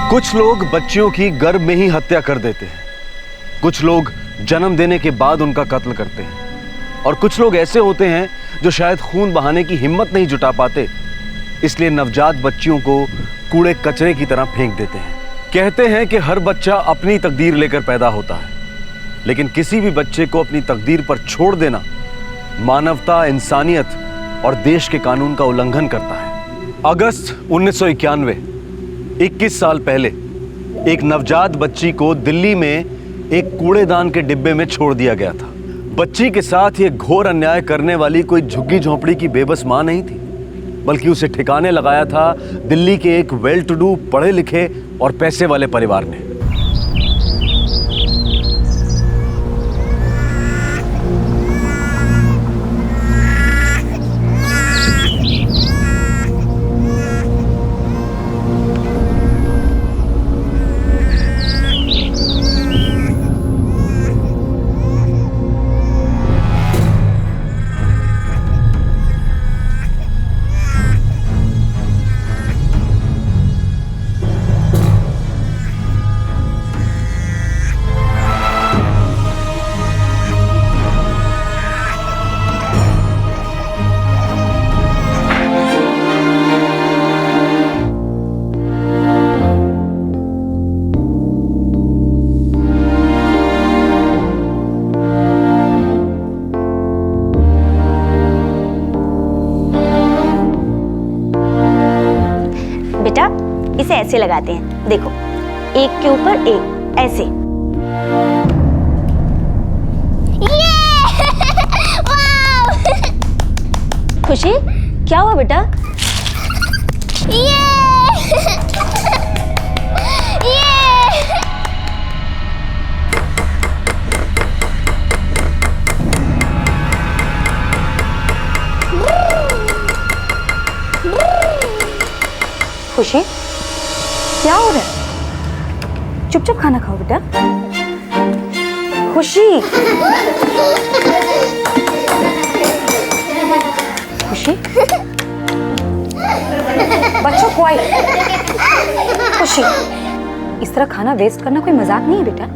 कुछ लोग बच्चियों की गर्भ में ही हत्या कर देते हैं, कुछ लोग जन्म देने के बाद उनका कत्ल करते हैं और कुछ लोग ऐसे होते हैं जो शायद खून बहाने की हिम्मत नहीं जुटा पाते, इसलिए नवजात बच्चियों को कूड़े कचरे की तरह फेंक देते हैं। कहते हैं कि हर बच्चा अपनी तकदीर लेकर पैदा होता है, लेकिन किसी भी बच्चे को अपनी तकदीर पर छोड़ देना मानवता, इंसानियत और देश के कानून का उल्लंघन करता है। अगस्त 1991, 21 साल पहले एक नवजात बच्ची को दिल्ली में एक कूड़ेदान के डिब्बे में छोड़ दिया गया था। बच्ची के साथ ये घोर अन्याय करने वाली कोई झुग्गी झोंपड़ी की बेबस मां नहीं थी, बल्कि उसे ठिकाने लगाया था दिल्ली के एक वेल टू डू, पढ़े लिखे और पैसे वाले परिवार ने। बेटा इसे ऐसे लगाते हैं, देखो, एक के ऊपर एक, ऐसे। खुशी, क्या हुआ बेटा? खुशी, क्या हो रहा है? चुपचाप खाना खाओ बेटा। खुशी, खुशी, बच्चों क्वाइट। खुशी, इस तरह खाना वेस्ट करना कोई मजाक नहीं है बेटा।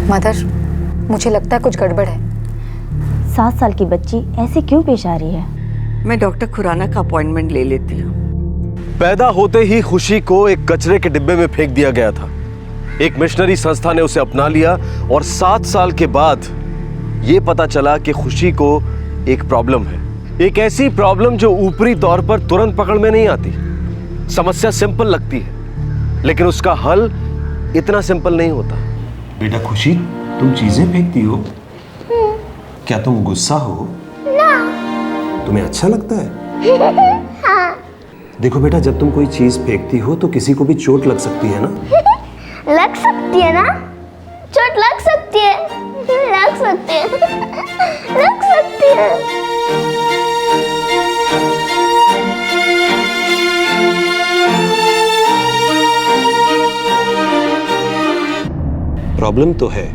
मदर, मुझे लगता है कुछ गड़बड़ है। 7 साल की बच्ची ऐसे क्यों पेश आ रही है? मैं डॉक्टर खुराना का अपॉइंटमेंट ले लेती हूँ। पैदा होते ही खुशी को एक कचरे के डिब्बे में फेंक दिया गया था। एक मिशनरी संस्था ने उसे अपना लिया और 7 साल के बाद यह पता चला कि खुशी को एक प्रॉब्लम है। एक ऐसी प्रॉब्लम जो ऊपरी तौर पर तुरंत पकड़ में नहीं आती। समस्या सिंपल लगती है, लेकिन उसका हल इतना सिंपल नहीं होता। बेटा खुशी, तुम चीजें फेंकती हो? क्या तुम गुस्सा हो? ना। तुम्हें अच्छा लगता है? हाँ। देखो बेटा, जब तुम कोई चीज फेंकती हो तो किसी को भी चोट लग सकती है ना? लग सकती है ना? चोट लग सकती है, लग सकती है, लग सकती है। प्रॉब्लम तो है।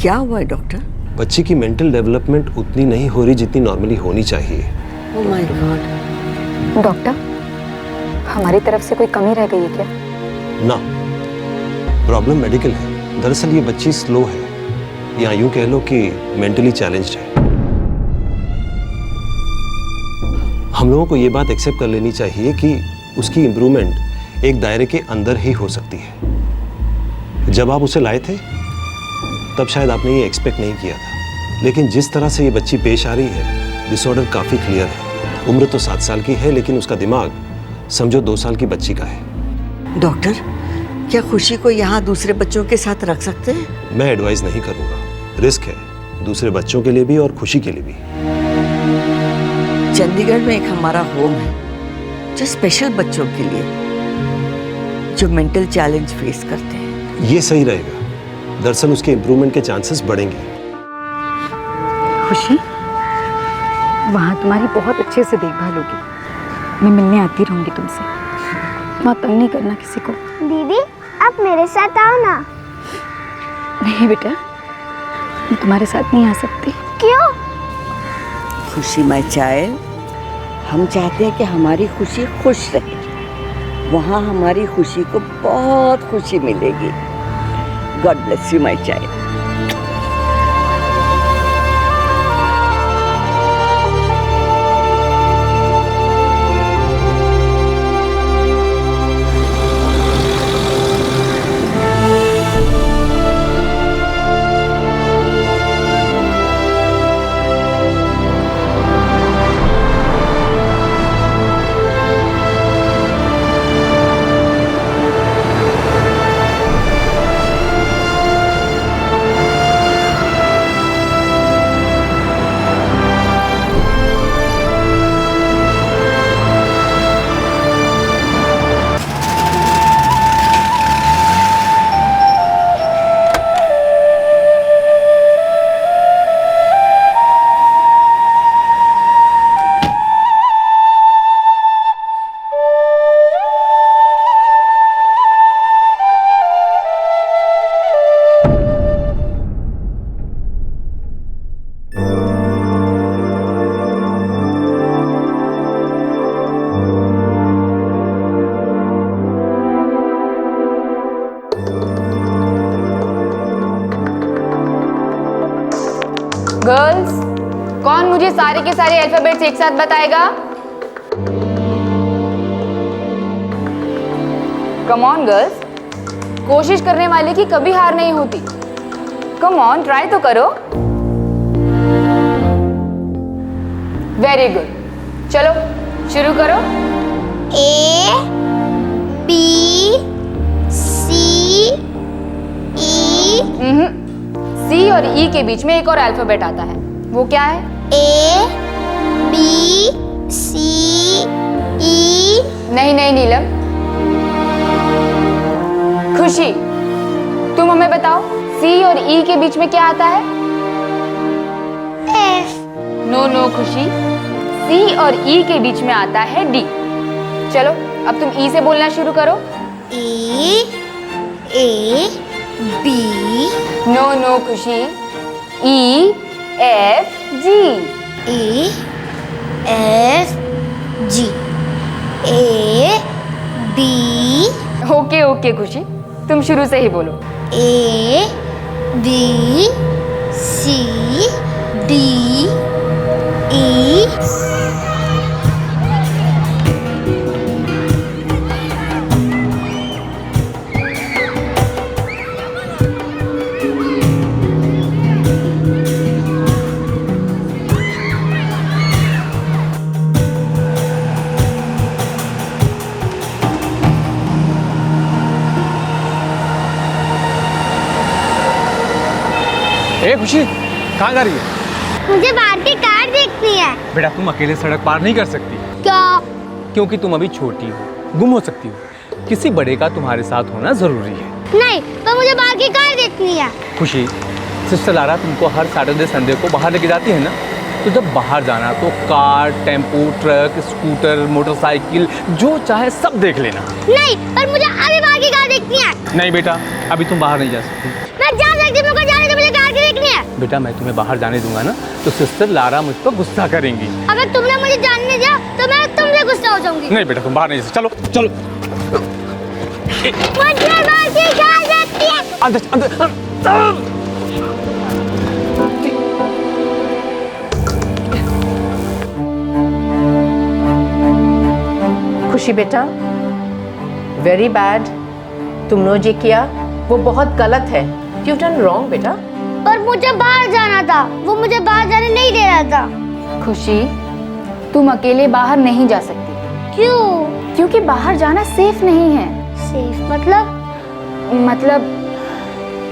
क्या हुआ है डॉक्टर? बच्ची की मेंटल डेवलपमेंट उतनी नहीं हो रही जितनी नॉर्मली होनी चाहिए। Oh my God. डॉक्टर, हमारी तरफ से कोई कमी रह गई है क्या? ना, प्रॉब्लम मेडिकल है। दरअसल ये बच्ची स्लो है, या यूं कह लो कि मेंटली चैलेंज्ड है। हम लोगों को ये बात एक्सेप्ट कर लेनी चाहिए कि उसकी इंप्रूवमेंट एक दायरे के अंदर ही हो सकती है। जब आप उसे लाए थे तब शायद आपने ये एक्सपेक्ट नहीं किया था, लेकिन जिस तरह से ये बच्ची पेश आ रही है, डिसऑर्डर काफी क्लियर है। उम्र तो 7 साल की है, लेकिन उसका दिमाग समझो 2 साल की बच्ची का है। डॉक्टर, क्या खुशी को यहाँ दूसरे बच्चों के साथ रख सकते हैं? मैं एडवाइस नहीं करूंगा, रिस्क है, दूसरे बच्चों के लिए भी और खुशी के लिए भी। चंडीगढ़ में एक हमारा होम है जो स्पेशल बच्चों के लिए, जो मेंटल चैलेंज फेस करते हैं। ये सही रहेगा। दरअसल उसके इम्प्रूवमेंट के चांसेस बढ़ेंगे। खुशी, वहाँ तुम्हारी बहुत अच्छे से देखभाल होगी। मैं मिलने आती रहूंगी तुमसे। मत तंग नहीं करना किसी को। दीदी, आप मेरे साथ आओ ना। नहीं बेटा, मैं तुम्हारे साथ नहीं आ सकती। क्यों? खुशी माय चाइल्ड, हम चाहते हैं कि हमारी खुशी खुश रहे। वहाँ हमारी खुशी को बहुत खुशी मिलेगी। God bless you my child. Girls, कौन मुझे सारे के सारे अल्फाबेट्स एक साथ बताएगा? कम ऑन गर्ल्स, कोशिश करने वाले की कभी हार नहीं होती। कम ऑन, ट्राई तो करो। वेरी गुड, चलो शुरू करो। A B C E। सी और ई के बीच में एक और अल्फाबेट आता है, वो क्या है? A B C E। नहीं नहीं नीलम, खुशी तुम हमें बताओ, सी और ई के बीच में क्या आता है? F। नो नो खुशी, सी और ई के बीच में आता है डी। चलो अब तुम ई से बोलना शुरू करो। E A B। No no खुशी, E F G. E F G A B। Okay okay खुशी, तुम शुरू से ही बोलो। A B C D E। ए खुशी, कहाँ जा रही है? मुझे बाहर की कार देखनी है। बेटा तुम अकेले सड़क पार नहीं कर सकती, क्या? क्योंकि तुम अभी छोटी हो, गुम हो सकती हो। किसी बड़े का तुम्हारे साथ होना जरूरी है। नहीं, पर मुझे बाहर की कार देखनी है। खुशी, सिस्टर लारा तुमको हर सैटरडे संडे को बाहर लेके जाती है ना, तो जब बाहर जाना तो car, tempo, truck, scooter, motorcycle जो चाहे सब देख लेना। नहीं, पर मुझे अभी बाहर की कार देखनी है। नहीं बेटा, अभी तुम बाहर नहीं जा सकती। मैं जा सकती हूँ, मुझे जाने दो, मुझे कार की देखनी है। बेटा मैं तुम्हें बाहर जाने दूंगा ना, तो सिस्टर लारा मुझ पर गुस्सा करेंगी। अगर तुमने मुझे जाने दिया तो मैं तुमसे गुस्सा हो जाऊंगी। नहीं बेटा तुम बाहर नहीं जा सकती। चलो चलो मुझे बाहर की कार देखनी है। अंदर अंदर। खुशी बेटा, वेरी बैड, तुमने जो किया वो बहुत गलत है। यू डन रॉन्ग बेटा। पर मुझे बाहर जाना था, वो मुझे बाहर जाने नहीं दे रहा था। खुशी, तुम अकेले बाहर नहीं जा सकती। क्यों? क्योंकि बाहर जाना सेफ नहीं है। सेफ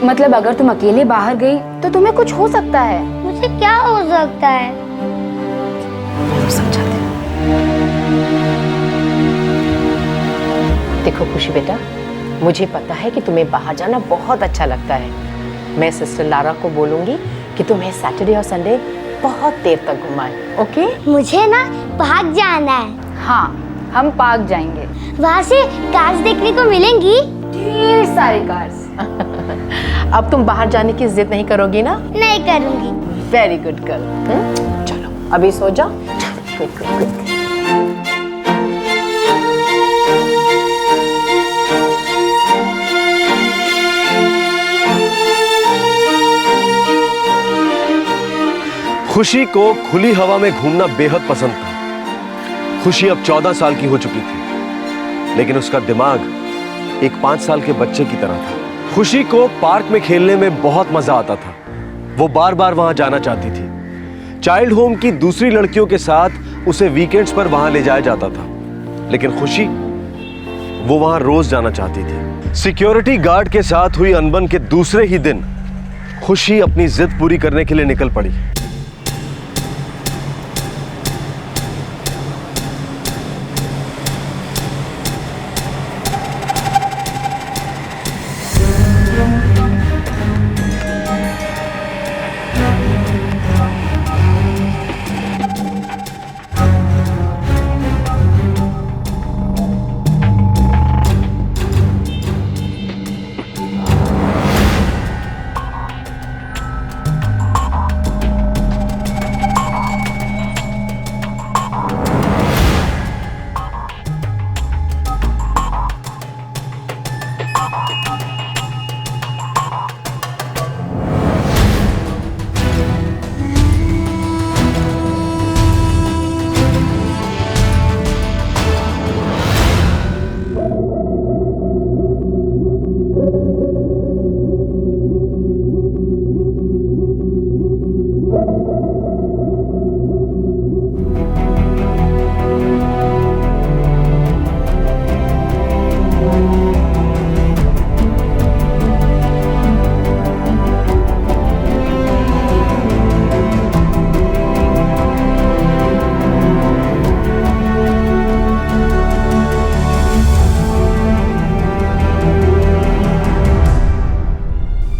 मतलब अगर तुम अकेले बाहर गई तो तुम्हें कुछ हो सकता है। मुझे क्या हो सकता है? समझाते देखो खुशी बेटा, मुझे पता है कि तुम्हें बाहर जाना बहुत अच्छा लगता है। मैं सिस्टर लारा को बोलूंगी कि तुम्हें सैटरडे और संडे बहुत देर तक घुमाए। ओके? मुझे ना पार्क जाना है। हाँ, हम पार्क जाएंगे। वहाँ से कार्स देखने को मिलेंगी। ढेर सारी कार्स। अब तुम बाहर जाने की जिद नहीं करोगी ना? नहीं करूंगी। Very good girl. चलो अभी सो जाओ। Quick quick quick. खुशी को खुली हवा में घूमना बेहद पसंद था। खुशी अब 14 साल की हो चुकी थी, लेकिन उसका दिमाग एक 5 साल के बच्चे की तरह था। खुशी को पार्क में खेलने में बहुत मजा आता था। वो बार बार वहां जाना चाहती थी। चाइल्ड होम की दूसरी लड़कियों के साथ उसे वीकेंड्स पर वहां ले जाया जाता था, लेकिन खुशी वो वहां रोज जाना चाहती थी। सिक्योरिटी गार्ड के साथ हुई अनबन के दूसरे ही दिन खुशी अपनी जिद पूरी करने के लिए निकल पड़ी।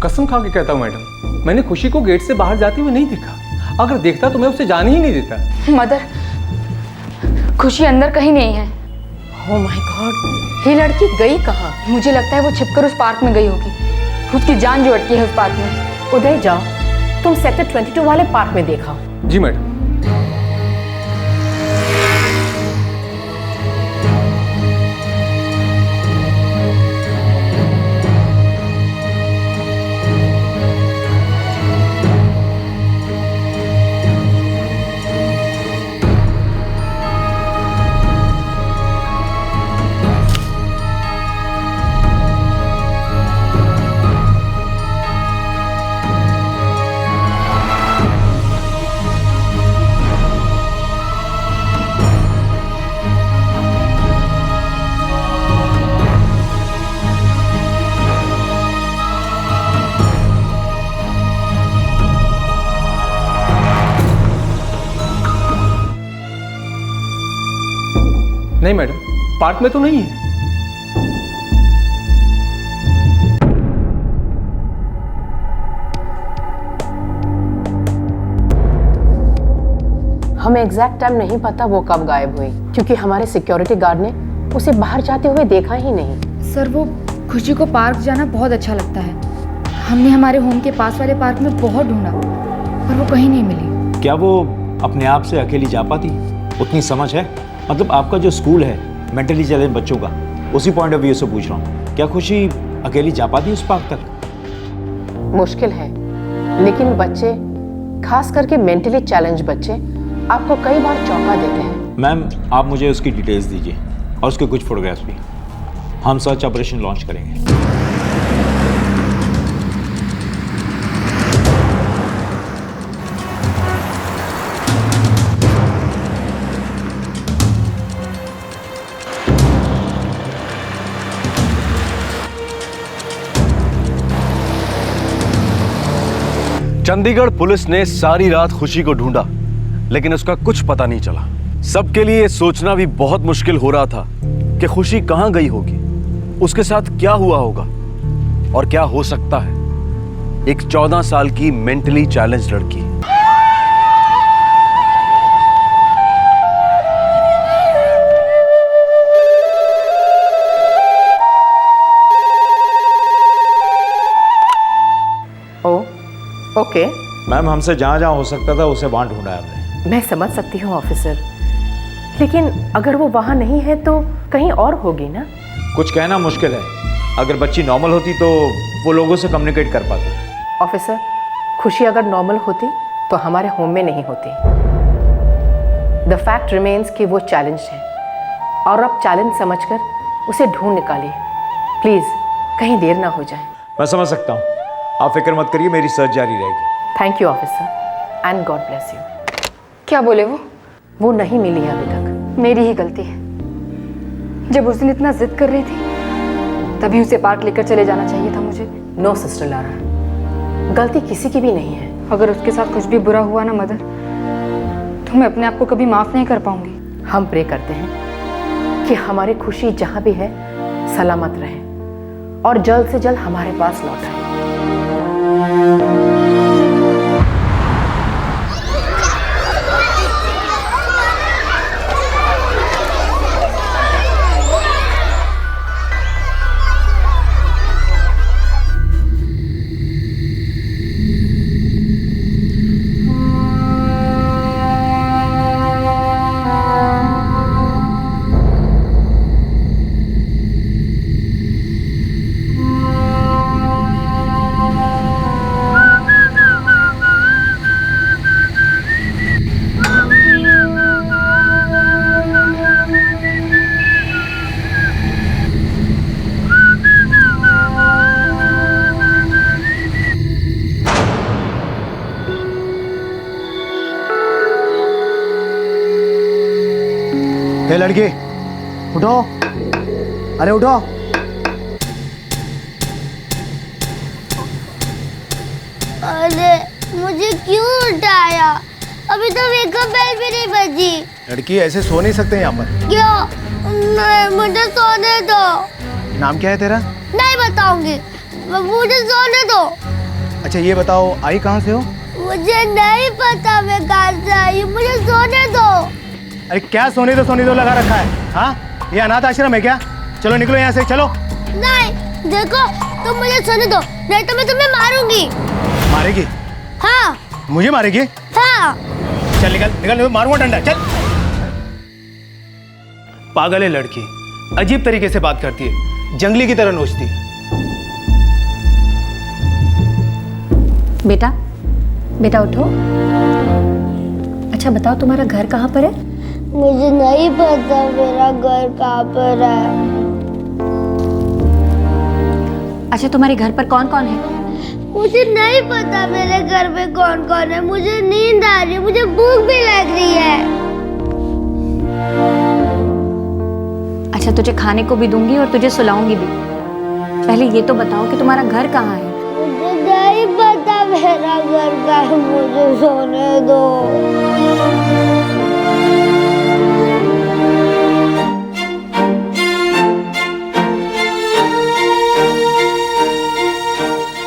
कसम खा के कहता हूँ मैडम, मैंने खुशी को गेट से बाहर जाते हुए नहीं देखा। अगर देखता तो मैं उसे जाने ही नहीं देता। मदर, खुशी अंदर कहीं नहीं है। ओह माय गॉड, ये लड़की गई कहाँ? मुझे लगता है वो छिपकर उस पार्क में गई होगी। उसकी जान जो अटकी है उस पार्क में। उदय जाओ, तुम सेक्टर 22 वाले पार्क में देखा। जी मैडम। नहीं मैडम, पार्क में तो नहीं है। हमें एग्जैक्ट टाइम नहीं पता वो कब गायब हुई, क्योंकि हमारे सिक्योरिटी गार्ड ने उसे बाहर जाते हुए देखा ही नहीं। सर, वो खुशी को पार्क जाना बहुत अच्छा लगता है। हमने हमारे होम के पास वाले पार्क में बहुत ढूंढा, पर वो कहीं नहीं मिली। क्या वो अपने आप से अकेली जा पाती? उतनी समझ है? मतलब आपका जो स्कूल है मेंटली चैलेंज बच्चों का, उसी पॉइंट ऑफ व्यू से पूछ रहा हूँ, क्या खुशी अकेली जा पाती उस पार्क तक? मुश्किल है, लेकिन बच्चे, खास करके मेंटली चैलेंज बच्चे, आपको कई बार चौंका देते हैं। मैम, आप मुझे उसकी डिटेल्स दीजिए और उसके कुछ फोटोग्राफ्स भी। हम सर्च ऑपरेशन लॉन्च करेंगे। चंडीगढ़ पुलिस ने सारी रात खुशी को ढूंढा, लेकिन उसका कुछ पता नहीं चला। सबके लिए ये सोचना भी बहुत मुश्किल हो रहा था कि खुशी कहां गई होगी, उसके साथ क्या हुआ होगा और क्या हो सकता है एक 14 साल की मेंटली चैलेंज लड़की। ओके, मैम हमसे जहाँ जहाँ हो सकता था उसे वहाँ ढूंढा है हमने। मैं समझ सकती हूँ ऑफिसर, लेकिन अगर वो वहाँ नहीं है तो कहीं और होगी ना। कुछ कहना मुश्किल है। अगर बच्ची नॉर्मल होती तो वो लोगों से कम्युनिकेट कर पाती। ऑफिसर, खुशी अगर नॉर्मल होती तो हमारे होम में नहीं होती। द फैक्ट रिमेन्स कि वो चैलेंज है और अब चैलेंज समझकर उसे ढूंढ निकालिए प्लीज़, कहीं देर ना हो जाए। मैं समझ सकता हूँ, आप फिक्र मत करिए, मेरी सर्च जारी रहेगी। Thank you officer and God bless you. क्या बोले वो नहीं मिली है अभी तक। मेरी ही गलती है। जब उस दिन इतना जिद कर रही थी तभी उसे पार्क लेकर चले जाना चाहिए था मुझे। नो सिस्टर लारा, गलती किसी की भी नहीं है। अगर उसके साथ कुछ भी बुरा हुआ ना मदर, तो मैं अपने आप को कभी माफ नहीं कर पाऊंगी। हम प्रे करते हैं कि हमारी खुशी जहाँ भी है सलामत रहे और जल्द से जल्द हमारे पास लौट आए। हे लड़की, उठो, अरे उठो। अरे मुझे क्यों उठाया? अभी तो वेकअप बेल भी नहीं बजी। लड़की ऐसे सो नहीं सकते यहाँ पर। क्यों? नहीं, मुझे सोने दो। नाम क्या है तेरा? नहीं बताऊंगी, मुझे सोने दो। अच्छा ये बताओ, आई कहाँ से हो? मुझे नहीं पता मैं कहाँ से आई हूँ, मुझे सोने दो। अरे क्या सोने दो लगा रखा है? हाँ, ये अनाथ आश्रम है क्या? चलो निकलो यहाँ से, चलो। नहीं, देखो तुम मुझे सोने दो, नहीं तो मैं तुम्हें मारूंगी। मारेगी? हाँ। मुझे मारेगी? हाँ। चल निकल, मारूंगा डंडा, चल। पागल है लड़की, अजीब तरीके से बात करती है, जंगली की तरह नोचती है। बेटा, बेटा उठो। अच्छा बताओ, तुम्हारा घर कहाँ पर है? मुझे नहीं पता मेरा घर कहाँ पर है। अच्छा तुम्हारे घर पर कौन कौन है? मुझे नहीं पता मेरे घर में कौन कौन है। मुझे नींद आ रही है, मुझे भूख भी लग रही है। अच्छा तुझे खाने को भी दूंगी और तुझे सुलाऊंगी भी। पहले ये तो बताओ कि तुम्हारा घर कहाँ है? मुझे नहीं पता मेरा घर कहाँ है, मुझे सोने दो।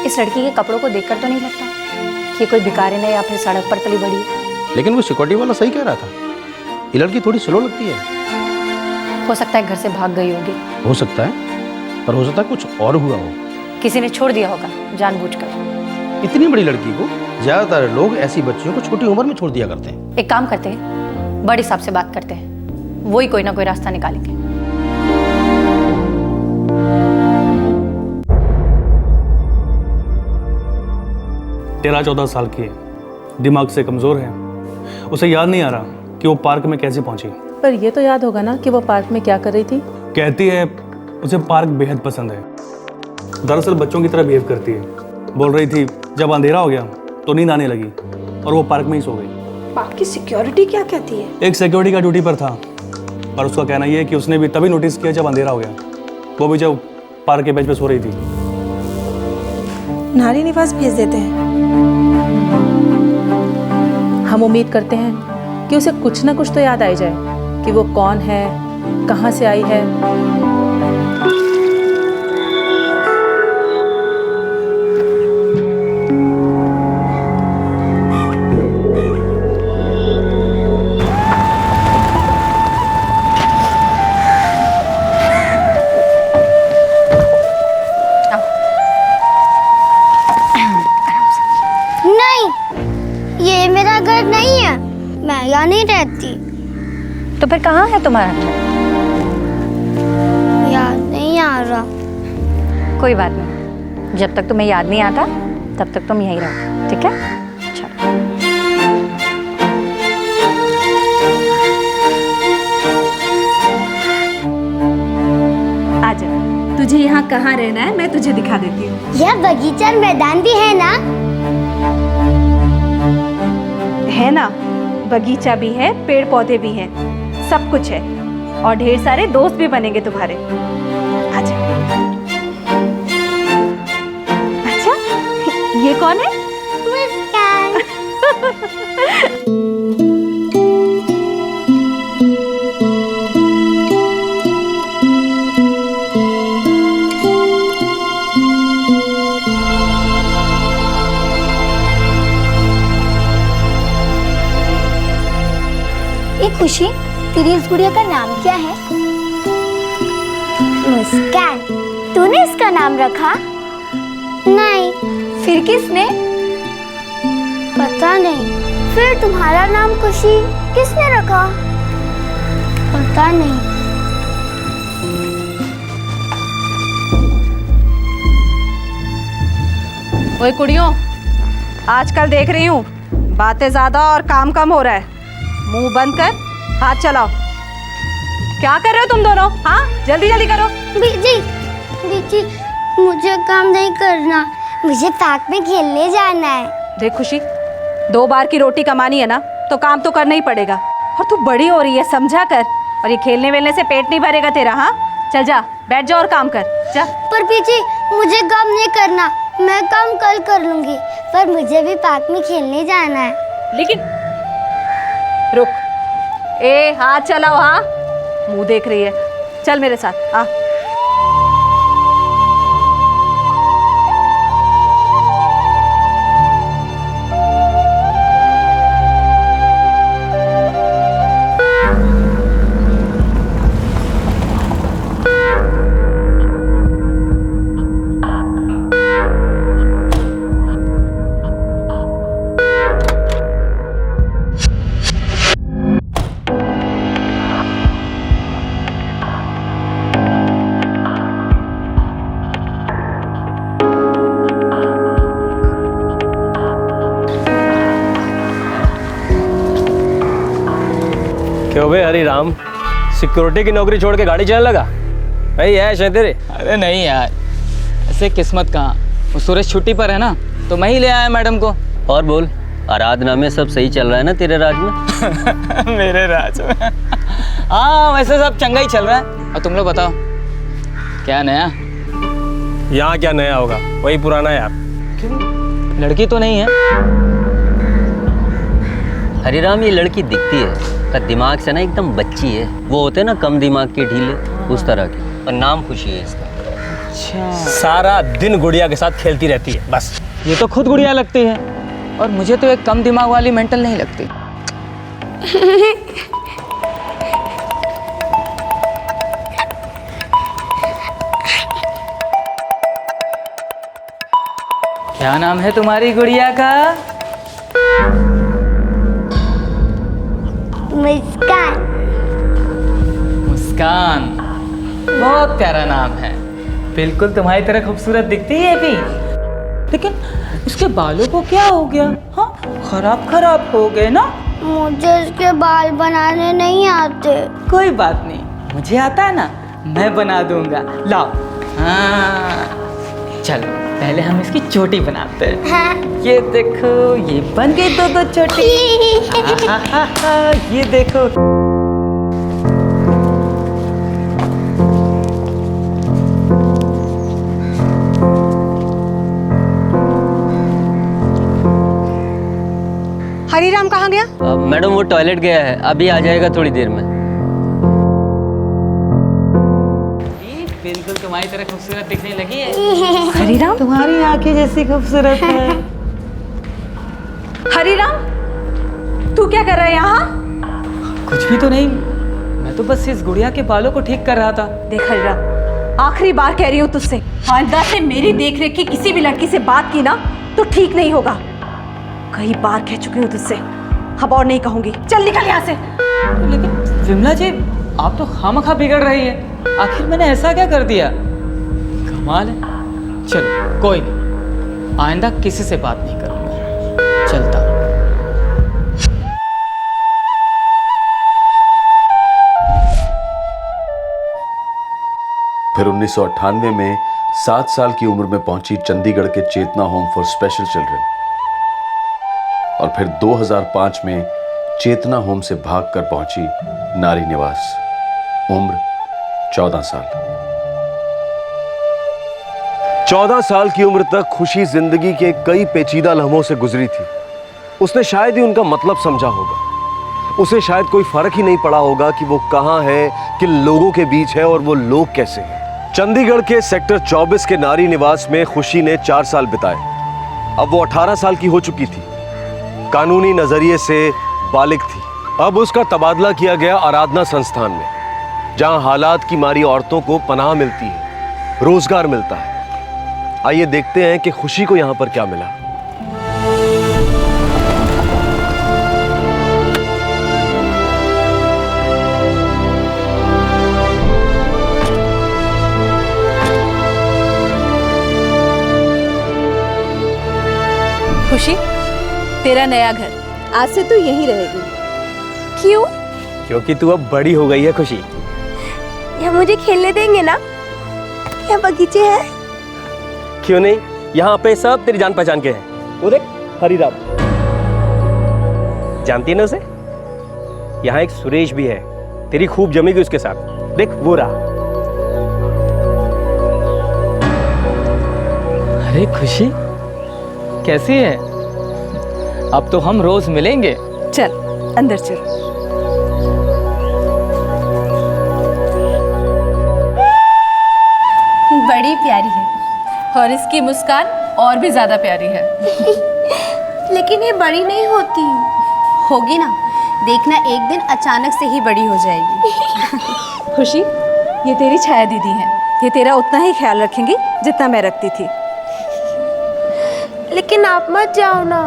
इस लड़की के कपड़ों को देखकर तो नहीं लगता कि ये कोई भिखारिन है या फिर सड़क पर पली बड़ी है। लेकिन वो सिक्योरिटी वाला सही कह रहा था, ये लड़की थोड़ी स्लो लगती है। हो सकता है घर से भाग गई होगी। हो सकता है, पर हो सकता है कुछ और हुआ हो। किसी ने छोड़ दिया होगा जानबूझकर। इतनी बड़ी लड़की को ज्यादातर लोग ऐसी बच्चियों को छोटी उम्र में छोड़ दिया करते हैं। एक काम करते हैं, बड़े साहब से बात करते हैं, वही कोई ना कोई रास्ता निकालेंगे। 13-14 साल की है, दिमाग से कमज़ोर है। उसे याद नहीं आ रहा कि वो पार्क में कैसे पहुंची। पर ये तो याद होगा ना कि वो पार्क में क्या कर रही थी। कहती है उसे पार्क बेहद पसंद है। दरअसल बच्चों की तरह बिहेव करती है। बोल रही थी जब अंधेरा हो गया तो नींद आने लगी और वो पार्क में ही सो गई। पार्क की सिक्योरिटी क्या कहती है? एक सिक्योरिटी का ड्यूटी पर था, पर उसका कहना यह है कि उसने भी तभी नोटिस किया जब अंधेरा हो गया, वो भी जब पार्क के बेंच पे सो रही थी। नारी निवास भेज देते हैं। हम उम्मीद करते हैं कि उसे कुछ ना कुछ तो याद आ जाए कि वो कौन है, कहाँ से आई है। नहीं, इधर नहीं है, मैं यहाँ नहीं रहती। तो फिर कहाँ है तुम्हारा? याद नहीं आ रहा। कोई बात नहीं, जब तक तुम्हें याद नहीं आता तब तक तुम यहीं रहो, ठीक है? चलो। आजा, तुझे यहाँ कहाँ रहना है मैं तुझे दिखा देती हूँ। यह बगीचा मैदान भी है ना? है ना, बगीचा भी है, पेड़ पौधे भी हैं, सब कुछ है और ढेर सारे दोस्त भी बनेंगे तुम्हारे। आजा। अच्छा, ये कौन है? मुस्कान। ये खुशी, तेरी इस गुड़िया का नाम क्या है? मुस्कान। तूने इसका नाम रखा? नहीं। फिर किसने? पता नहीं। फिर तुम्हारा नाम खुशी किसने रखा? पता नहीं। ओए कुड़ियों, आजकल देख रही हूँ बातें ज्यादा और काम कम हो रहा है। मुंह बंद कर, हाथ चलाओ। क्या कर रहे हो तुम दोनों? हाँ, जल्दी जल्दी करो। बीजी, बीजी, मुझे काम नहीं करना, मुझे पार्क में खेलने जाना है। देख खुशी, 2 बार की रोटी कमानी है ना, तो काम तो करना ही पड़ेगा। और तू बड़ी हो रही है, समझा कर। और ये खेलने वेलने से पेट नहीं भरेगा तेरा। हाँ, चल जा, बैठ जा और काम कर जा। पर बीजी, मुझे काम नहीं करना, मैं काम कल कर लूंगी, पर मुझे भी पार्क में खेलने जाना है। लेकिन रुक, ए हाथ चलाओ। हाँ, मुंह देख रही है, चल मेरे साथ आ। क्यों बे हरी राम, सिक्योरिटी की नौकरी छोड़ के गाड़ी चलाने लगा? भाई ऐश है तेरे? अरे नहीं यार, ऐसे किस्मत कहाँ, वो सूरज छुट्टी पर है ना, तो मैं ही ले आया मैडम को। और बोल, आराधना में सब सही चल रहा है ना तेरे राज में? मेरे राज में? हाँ, वैसे सब चंगा ही चल रहा है। और तुम लोग बताओ, क्या नया? यहाँ क्या नया होगा, वही पुराना यार। क्यों, लड़की तो नहीं है? हरिराम, ये लड़की दिखती है का दिमाग से ना एकदम बच्ची है। वो होते ना कम दिमाग के ढीले, उस तरह की। और नाम खुशी है इसका। अच्छा, सारा दिन गुड़िया के साथ खेलती रहती है बस। ये तो खुद गुड़िया लगती है, और मुझे तो एक कम दिमाग वाली मेंटल नहीं लगती। क्या नाम है तुम्हारी गुड़िया का? मुस्कान। मुस्कान, बहुत प्यारा नाम है। बिल्कुल तुम्हारी तरह खूबसूरत दिखती है भी। लेकिन इसके बालों को क्या हो गया? हाँ, खराब हो गए ना? मुझे इसके बाल बनाने नहीं आते। कोई बात नहीं, मुझे आता है ना, मैं बना दूंगा। लाओ। हाँ, चलो पहले हम इसकी चोटी बनाते हैं। हाँ। ये देखो, ये बन गई 2-2 चोटी। ये देखो। हरीराम कहाँ गया? मैडम वो टॉयलेट गया है, अभी आ जाएगा थोड़ी देर में। बिल्कुल तुम्हारी तरह खूबसूरत दिखने लगी है। हरीराम, तुम्हारी आंखें जैसी खूबसूरत है। हरीराम, तू क्या कर रहा है यहाँ? कुछ भी तो नहीं, मैं तो बस इस गुड़िया के बालों को ठीक कर रहा था। देख हरीराम, आखिरी बार कह रही हूँ तुझसे, आइंदा से मेरी देखरेख की किसी भी लड़की से बात की ना तो ठीक नहीं होगा। कई बार कह चुकी हूँ तुझसे, अब और नहीं कहूंगी, चल निकल यहाँ से। लेकिन विमला जी, आप तो खामखा बिगड़ रही है। आखिर मैंने ऐसा क्या कर दिया? कमाल है। चलो कोई नहीं, आइंदा किसी से बात नहीं करूंगा। चलता। फिर 1998 में 7 साल की उम्र में पहुंची चंडीगढ़ के चेतना होम फॉर स्पेशल चिल्ड्रन, और फिर 2005 में चेतना होम से भागकर पहुंची नारी निवास। उम्र 14 साल। 14 साल की उम्र तक खुशी जिंदगी के कई पेचीदा लम्हों से गुजरी थी। उसने शायद ही उनका मतलब समझा होगा। उसे शायद कोई फर्क ही नहीं पड़ा होगा कि वो कहां है, किन लोगों के बीच है और वो लोग कैसे हैं। चंडीगढ़ के सेक्टर 24 के नारी निवास में खुशी ने 4 साल बिताए। अब वो 18 साल की हो चुकी थी, कानूनी नजरिए से बालिग थी। अब उसका तबादला किया गया आराधना संस्थान में, जहां हालात की मारी औरतों को पनाह मिलती है, रोजगार मिलता है। आइए देखते हैं कि खुशी को यहां पर क्या मिला। खुशी, तेरा नया घर, आज से तू यहीं रहेगी। क्यों? क्योंकि तू अब बड़ी हो गई है खुशी। यहाँ मुझे खेलने देंगे ना? यहाँ बगीचे हैं? क्यों नहीं, यहाँ पे सब तेरी जान पहचान के हैं। वो देख, हरिराम, जानती है ना उसे? यहाँ एक सुरेश भी है, तेरी खूब जमेगी उसके साथ। देख वो रहा। अरे खुशी, कैसी है? अब तो हम रोज मिलेंगे। चल अंदर चल। बड़ी प्यारी है और इसकी मुस्कान और भी ज्यादा प्यारी है। लेकिन ये बड़ी नहीं होती। होगी ना, देखना एक दिन अचानक से ही बड़ी हो जाएगी। खुशी, ये तेरी छाया दीदी है, ये तेरा उतना ही ख्याल रखेंगी जितना मैं रखती थी। लेकिन आप मत जाओ ना।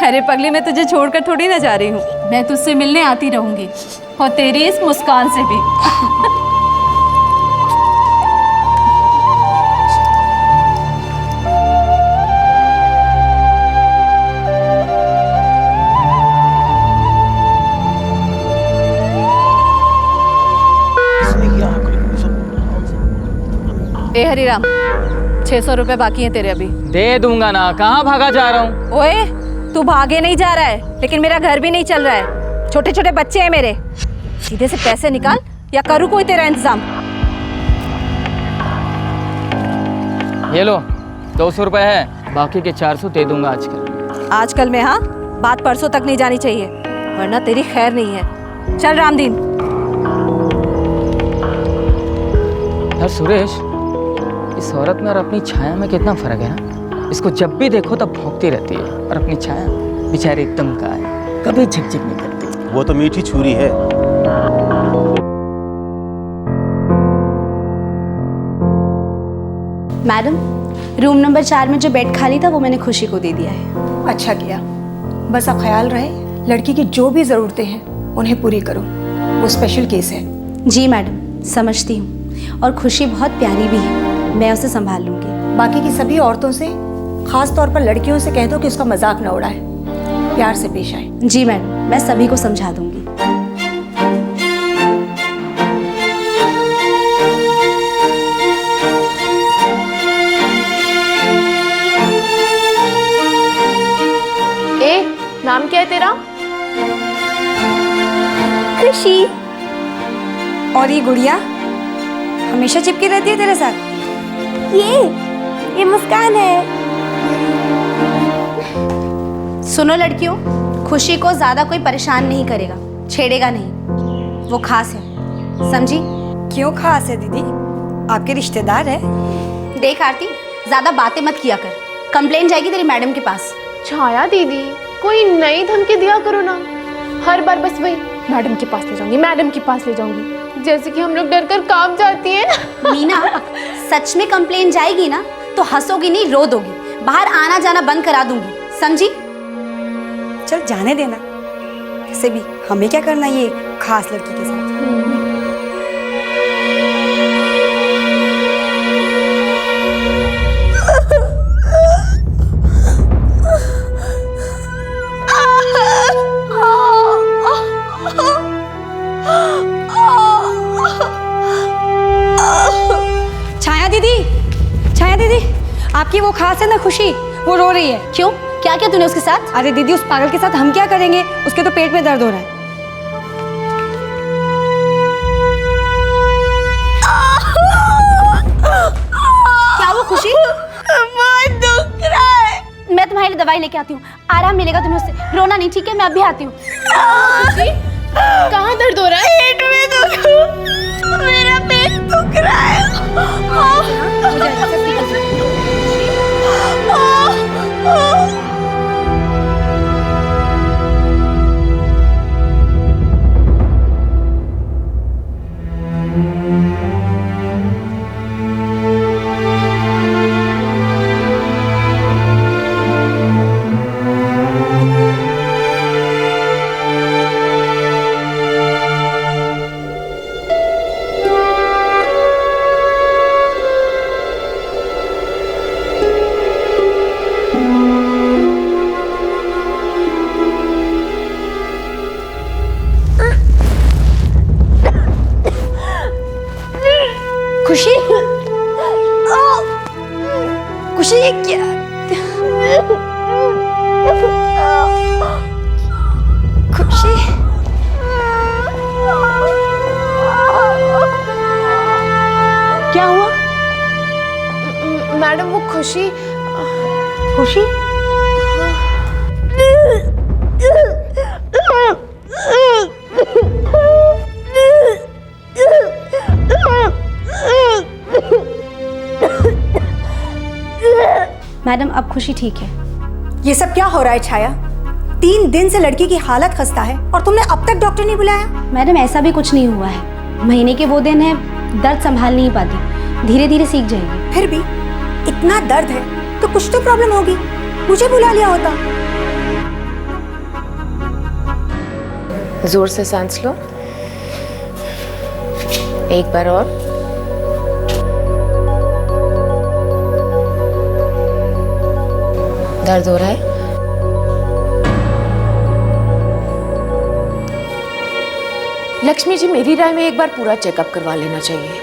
अरे पगली, मैं तुझे छोड़कर थोड़ी ना जा रही हूँ। मैं तुझसे मिलने आती रहूंगी, और तेरी इस मुस्कान से भी। ए हरिराम, 600 रुपए बाकी हैं तेरे अभी। दे दूंगा ना, कहाँ भागा जा रहा हूँ? ओए, तू भागे नहीं जा रहा है, लेकिन मेरा घर भी नहीं चल रहा है। छोटे छोटे बच्चे हैं मेरे। सीधे से पैसे निकाल या करूँ कोई तेरा इंतजाम। ये लो, 200 रुपए है, बाकी के 400 दे दूंगा आजकल। आजकल में? हाँ, बात परसों तक नहीं जानी चाहिए, वरना तेरी खैर नहीं है। चल रामदीन। यार सुरेश, इस औरत में और अपनी छाया में कितना फर्क है ना। इसको जब भी देखो तब भौंकती रहती है, और अपनी छाया बेचारी एकदम का है, कभी झिकझिक नहीं करती। वो तो मीठी छुरी है। मैडम, रूम नंबर 4 में जो बेड खाली था वो मैंने खुशी को दे दिया है। अच्छा किया। बस अब ख्याल रहे, लड़की की जो भी ज़रूरतें हैं उन्हें पूरी करो। वो स्पेशल केस है। जी मैडम, समझती हूँ, और खुशी बहुत प्यारी भी है, मैं उसे संभाल लूँगी। बाकी की सभी औरतों से, खास तौर पर लड़कियों से कह दो कि उसका मजाक न उड़ाए, प्यार से पेश आए। जी मैडम, मैं सभी को समझा दूंगी। ए, नाम क्या है तेरा? खुशी। और ये गुड़िया हमेशा चिपकी रहती है तेरे साथ? ये मुस्कान है। सुनो लड़कियों, खुशी को ज्यादा कोई परेशान नहीं करेगा, छेड़ेगा नहीं। वो खास है, समझी? क्यों खास है दीदी? आपके रिश्तेदार है। देख आरती, ज्यादा बातें मत किया कर, कंप्लेन जाएगी तेरी मैडम के पास। छाया दीदी, कोई नई धमकी दिया करो ना। हर बार बस वही, मैडम के पास ले जाऊंगी, मैडम के पास ले जाऊंगी, जैसे कि हम लोग डर कर काम जाती हैं। मीना, सच में कंप्लेन जाएगी ना तो हंसोगी नहीं, रो दोगी। बाहर आना जाना बंद करा दूंगी, समझी? चल जाने देना। वैसे भी हमें क्या करना ये खास लड़की के साथ। छाया दीदी, आपकी वो खास है ना खुशी, वो रो रही है। क्यों? क्या किया तूने उसके साथ? अरे दीदी, उस पागल के साथ हम क्या करेंगे? उसके तो पेट में दर्द हो रहा है। क्या हुआ खुशी? बहुत दुख रहा है। मैं तुम्हारे लिए दवाई लेके आती हूँ, आराम मिलेगा तुम्हें उससे। रोना नहीं, ठीक है? मैं अभी आती हूँ। कहाँ दर्द हो रहा है? पेट में दुख, मेरा पेट दुख रहा है। खुशी, खुशी ये क्या? खुशी, क्या हुआ? मैडम वो खुशी खुशी मैडम, अब खुशी ठीक है। ये सब क्या हो रहा है छाया? 3 दिन से लड़की की हालत खस्ता है और तुमने अब तक डॉक्टर नहीं बुलाया? मैडम, ऐसा भी कुछ नहीं हुआ है। महीने के वो दिन है, दर्द संभाल नहीं पाती, धीरे धीरे सीख जाएगी। फिर भी इतना दर्द है तो कुछ तो प्रॉब्लम होगी, मुझे बुला लिया होता। जोर से सांस लो, एक बार और। दर्द हो रहा है? लक्ष्मी जी, मेरी राय में एक बार पूरा चेकअप करवा लेना चाहिए।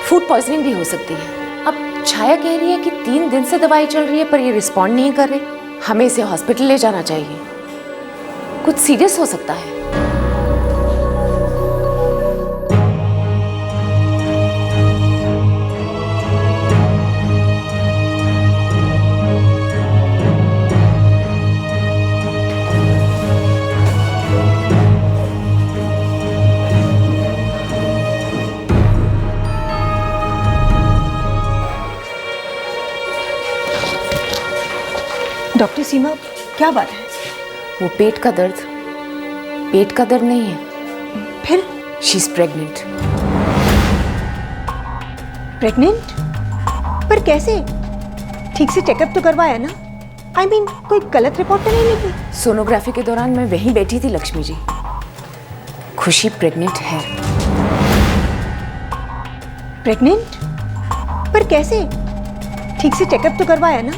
फूड पॉइजनिंग भी हो सकती है। अब छाया कह रही है कि 3 दिन से दवाई चल रही है पर ये रिस्पॉन्ड नहीं कर रहे। हमें इसे हॉस्पिटल ले जाना चाहिए, कुछ सीरियस हो सकता है। डॉक्टर सीमा, क्या बात है? वो पेट का दर्द नहीं है। फिर? She is pregnant. प्रेग्नेंट? पर कैसे? ठीक से चेकअप तो करवाया ना? I mean, कोई गलत रिपोर्ट तो नहीं निकली? सोनोग्राफी के दौरान मैं वहीं बैठी थी लक्ष्मी जी। खुशी प्रेग्नेंट है। प्रेग्नेंट? पर कैसे? ठीक से चेकअप तो करवाया ना?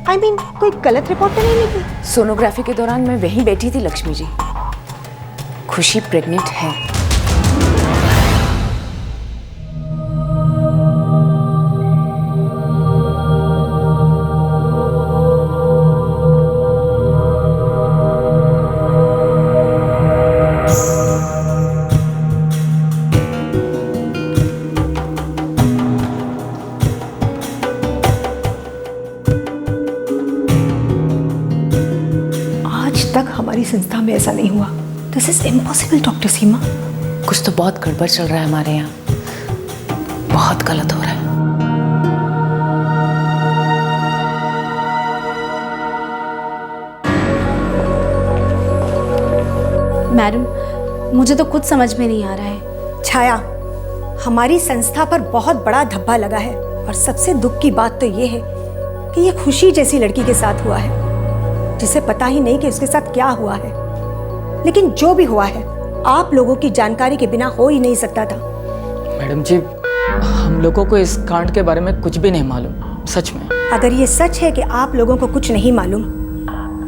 I mean, कोई गलत रिपोर्ट तो नहीं निकली? सोनोग्राफी के दौरान मैं वहीं बैठी थी लक्ष्मी जी। खुशी प्रेग्नेंट है। हमारी संस्था में ऐसा नहीं हुआ। दिस इज इम्पॉसिबल डॉक्टर सीमा। कुछ तो बहुत गड़बड़ चल रहा है हमारे यहाँ, बहुत गलत हो रहा है। मैडम, मुझे तो कुछ समझ में नहीं आ रहा है। छाया, हमारी संस्था पर बहुत बड़ा धब्बा लगा है और सबसे दुख की बात तो ये है कि ये खुशी जैसी लड़की के साथ हुआ है। जिसे पता ही नहीं कि उसके साथ क्या हुआ है। लेकिन जो भी हुआ है आप लोगों की जानकारी के बिना हो ही नहीं सकता था। मैडम जी, हम लोगों को इस कांड के बारे में कुछ भी नहीं मालूम, सच में। अगर ये सच है कि आप लोगों को कुछ नहीं मालूम,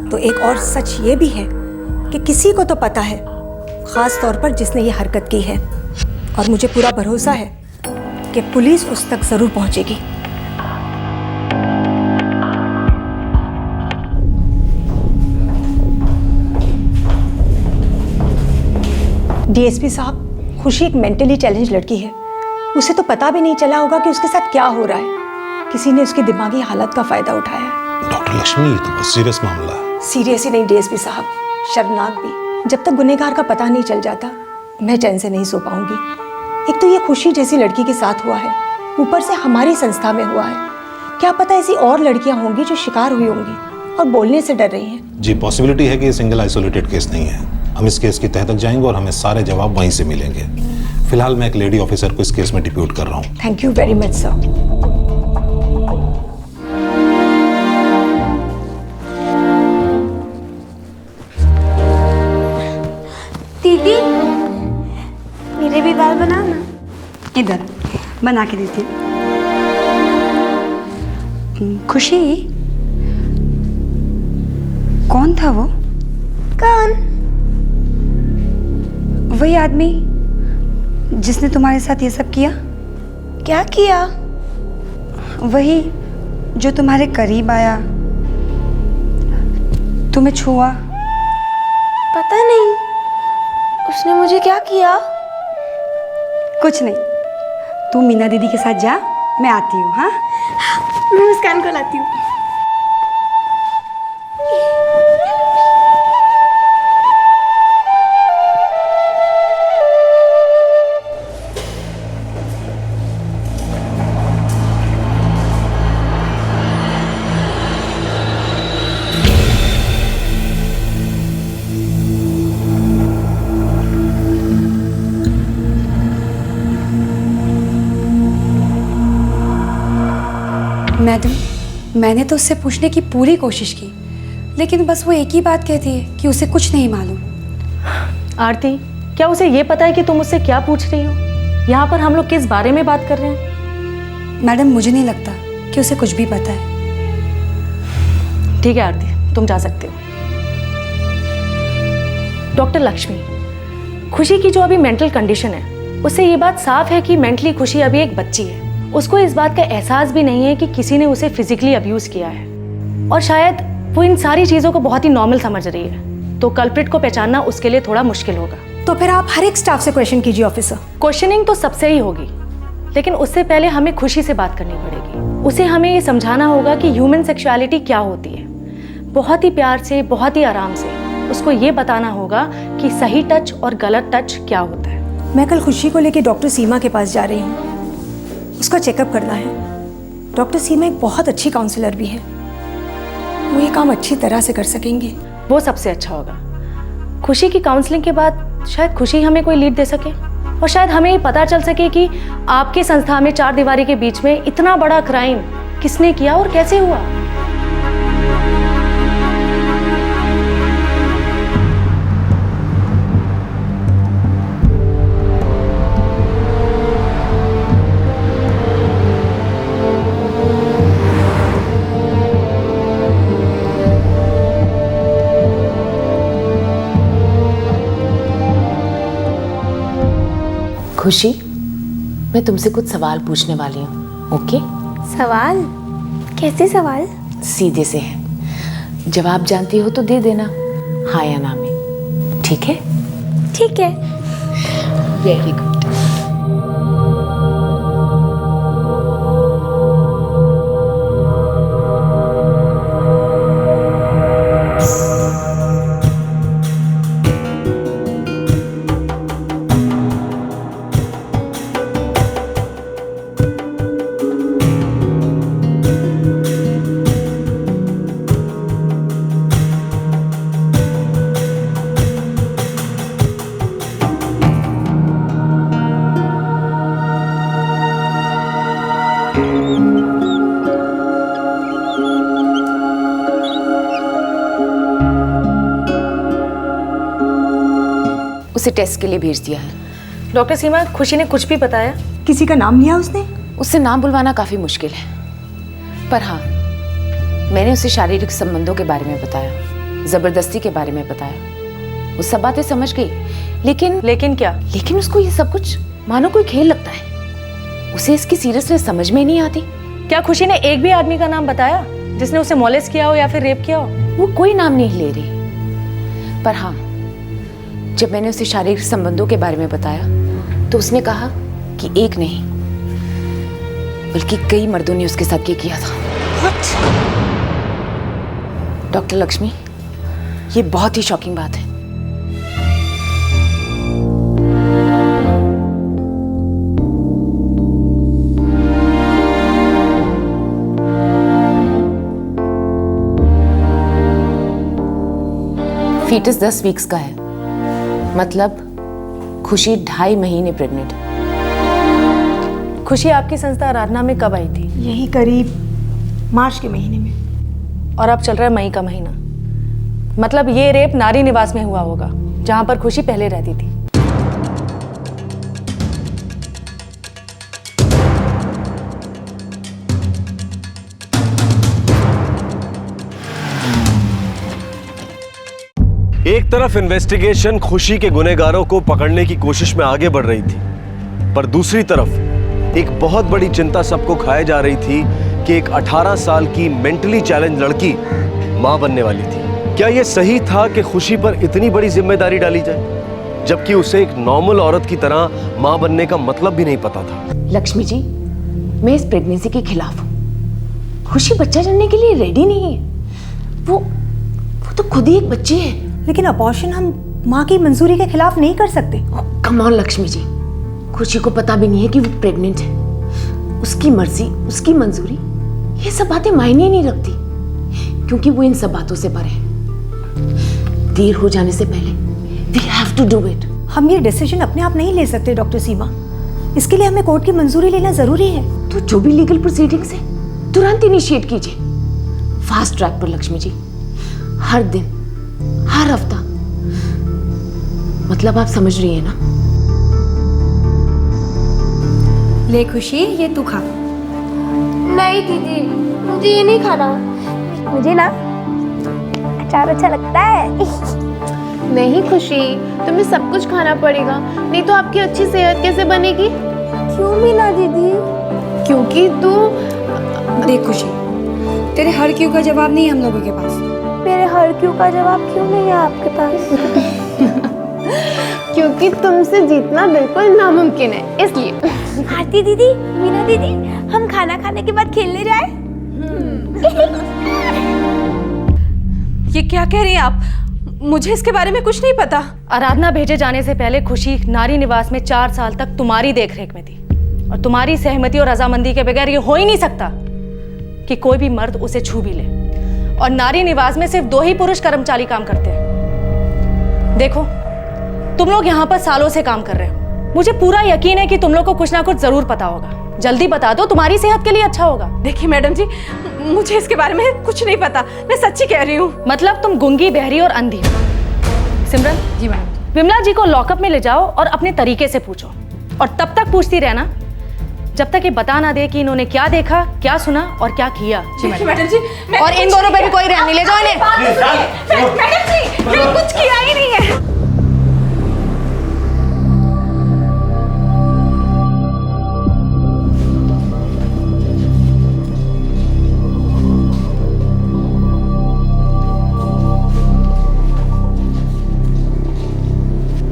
तो एक और सच ये भी है कि किसी को तो पता है, खास तौर पर जिसने ये हरकत की है। और मुझे पूरा भरोसा है कि पुलिस उस तक जरूर पहुंचेगी। डीएसपी साहब, खुशी एक मेंटली चैलेंज लड़की है। उसे तो पता भी नहीं चला होगा कि उसके साथ क्या हो रहा है। किसी ने उसकी दिमागी हालत का फायदा उठाया है। डॉक्टर लक्ष्मी, ये तो बहुत सीरियस मामला है। सीरियस ही नहीं डीएसपी साहब, शर्मनाक भी। जब तक गुनहगार का पता नहीं चल जाता, मैं चैन से नहीं सो पाऊंगी। एक तो ये खुशी जैसी लड़की के साथ हुआ है, ऊपर से हमारी संस्था में हुआ है। क्या पता ऐसी और लड़कियां होंगी जो शिकार हुई होंगी और बोलने से डर रही हैं। जी, पॉसिबिलिटी है कि ये सिंगल आइसोलेटेड केस नहीं है। हम इस केस की तह तक जाएंगे और हमें सारे जवाब वहीं से मिलेंगे। फिलहाल मैं एक लेडी ऑफिसर को इस केस में डिप्यूट कर रहा हूँ। Thank you very much sir. दीदी, मेरे भी बाल बना ना। इधर बना के देती हूँ। खुशी, कौन था वो? कौन? वही आदमी जिसने तुम्हारे साथ ये सब किया। क्या किया? वही जो तुम्हारे करीब आया, तुम्हें छुआ। पता नहीं उसने मुझे क्या किया। कुछ नहीं, तू मीना दीदी के साथ जा, मैं आती हूँ। हाँ, मैं मुस्कान को लाती हूँ। मैडम, मैंने तो उससे पूछने की पूरी कोशिश की, लेकिन बस वो एक ही बात कहती है कि उसे कुछ नहीं मालूम। आरती, क्या उसे ये पता है कि तुम उससे क्या पूछ रही हो? यहाँ पर हम लोग किस बारे में बात कर रहे हैं? मैडम, मुझे नहीं लगता कि उसे कुछ भी पता है। ठीक है आरती, तुम जा सकते हो। डॉक्टर लक्ष्मी, खुशी की जो अभी मेंटल कंडीशन है, उससे ये बात साफ है कि मेंटली खुशी अभी एक बच्ची है। उसको इस बात का एहसास भी नहीं है कि किसी ने उसे फिजिकली अब्यूज किया है, और शायद वो इन सारी चीज़ों को बहुत ही नॉर्मल समझ रही है। तो कल्प्रिट को पहचानना उसके लिए थोड़ा मुश्किल होगा। तो फिर आप हर एक स्टाफ से क्वेश्चन कीजिए ऑफिसर। क्वेश्चनिंग तो सबसे ही होगी, लेकिन उससे पहले हमें खुशी से बात करनी पड़ेगी। उसे हमें ये समझाना होगा कि ह्यूमन सेक्सुअलिटी क्या होती है। बहुत ही प्यार से, बहुत ही आराम से उसको ये बताना होगा कि सही टच और गलत टच क्या होता है। मैं कल खुशी को लेकर डॉक्टर सीमा के पास जा रही हूँ। उसका चेकअप करना है। डॉक्टर सीमा एक बहुत अच्छी काउंसलर भी है। वो ये काम अच्छी तरह से कर सकेंगे। वो सबसे अच्छा होगा। खुशी की काउंसलिंग के बाद शायद खुशी हमें कोई लीड दे सके, और शायद हमें ये पता चल सके कि आपके संस्था में चार दीवारी के बीच में इतना बड़ा क्राइम किसने किया और कैसे हुआ। खुशी, मैं तुमसे कुछ सवाल पूछने वाली हूँ। ओके? सवाल? कैसे सवाल? सीधे से है। जवाब जानती हो तो दे देना, हाँ या ना में। ठीक है? ठीक है। Very good. उसे टेस्ट के लिए भेज दिया है। डॉक्टर सीमा, खुशी ने कुछ भी बताया? किसी का नाम लिया उसने? उससे नाम बुलवाना काफ़ी मुश्किल है, पर हाँ, मैंने उसे शारीरिक संबंधों के बारे में बताया, ज़बरदस्ती के बारे में बताया। वो सब बातें समझ गई, लेकिन क्या? लेकिन उसको ये सब कुछ मानो कोई खेल लगता है। उसे इसकी सीरियसनेस समझ में नहीं आती। क्या खुशी ने एक भी आदमी का नाम बताया जिसने उसे मॉलेस्ट किया हो या फिर रेप किया हो? वो कोई नाम नहीं ले रही, पर हाँ, जब मैंने उसे शारीरिक संबंधों के बारे में बताया तो उसने कहा कि एक नहीं बल्कि कई मर्दों ने उसके साथ ये किया था। डॉक्टर लक्ष्मी, ये बहुत ही शॉकिंग बात है। फीटस 10 वीक्स का है, मतलब खुशी 2.5 महीने प्रेग्नेंट। खुशी आपकी संस्था आराधना में कब आई थी? यही करीब मार्च के महीने में। और अब चल रहा है मई का महीना, मतलब ये रेप नारी निवास में हुआ होगा जहां पर खुशी पहले रहती थी। एक तरफ इन्वेस्टिगेशन खुशी के गुनहगारों को पकड़ने की कोशिश में आगे बढ़ रही थी, पर दूसरी तरफ एक बहुत बड़ी चिंता सबको खाए जा रही थी कि एक 18 साल की मेंटली चैलेंज लड़की मां बनने वाली थी। क्या यह सही था कि खुशी पर इतनी बड़ी जिम्मेदारी डाली जाए, जबकि उसे एक नॉर्मल औरत की तरह मां बनने का मतलब भी नहीं पता था? लक्ष्मी जी, मैं इस प्रेगनेंसी के खिलाफ हूँ। खुशी बच्चा जनने के लिए रेडी नहीं है। वो तो खुद ही एक बच्ची है। लेकिन अबॉर्शन हम माँ की मंजूरी के खिलाफ नहीं कर सकते। कम ऑन लक्ष्मी जी, खुशी को पता भी नहीं है कि वो प्रेग्नेंट है। उसकी मर्जी, उसकी मंजूरी, ये सब बातें मायने नहीं रखती, क्योंकि वो इन सब बातों से परे है। देर हो जाने से पहले we have to do it। हम ये डिसीजन अपने आप नहीं ले सकते डॉक्टर सीमा, इसके लिए हमें कोर्ट की मंजूरी लेना जरूरी है। तो जो भी लीगल प्रोसीडिंग्स है तुरंत इनिशिएट कीजिए, फास्ट ट्रैक पर लक्ष्मी जी। हर दिन, हर हफ्ता, मतलब आप समझ रही है ना? ले खुशी, ये तू खा। नहीं दीदी, मुझे ये नहीं खाना। मुझे ना अचार अच्छा लगता है। नहीं खुशी, तुम्हें सब कुछ खाना पड़ेगा, नहीं तो आपकी अच्छी सेहत कैसे बनेगी? क्यों मीना दीदी? क्योंकि तू देख खुशी, तेरे हर क्यों का जवाब नहीं है हम लोगों के पास। मेरे हर क्यों का जवाब क्यों नहीं है आपके पास? क्योंकि तुमसे जीतना बिल्कुल नामुमकिन है, इसलिए। भारती दीदी, मीना दीदी, हम खाना खाने के बाद खेलने जाए? ये क्या कह रही हैं आप? मुझे इसके बारे में कुछ नहीं पता। आराधना भेजे जाने से पहले खुशी नारी निवास में 4 साल तक तुम्हारी देखरेख में थी, और तुम्हारी सहमति और रजामंदी के बगैर ये हो ही नहीं सकता कि कोई भी मर्द उसे छू भी ले। और नारी निवास में सिर्फ 2 ही पुरुष कर्मचारी काम करते हैं। देखो, तुम लोग यहाँ पर सालों से काम कर रहे हो, मुझे पूरा यकीन है कि तुम लोग को कुछ ना कुछ जरूर पता होगा। जल्दी बता दो, तुम्हारी सेहत के लिए अच्छा होगा। देखिए मैडम जी, मुझे इसके बारे में कुछ नहीं पता, मैं सच्ची कह रही हूँ। मतलब तुम गुंगी, बहरी और अंधी हो। सिमरन जी मैडम, विमला जी को लॉकअप में ले जाओ और अपने तरीके से पूछो, और तब तक पूछती रहना जब तक ये बता ना दे कि इन्होंने क्या देखा, क्या सुना और क्या किया। मैडम जी, और इन दोनों पे भी कोई रहने ले जाओ इन्हें। मैडम जी, मैंने कुछ किया ही नहीं है।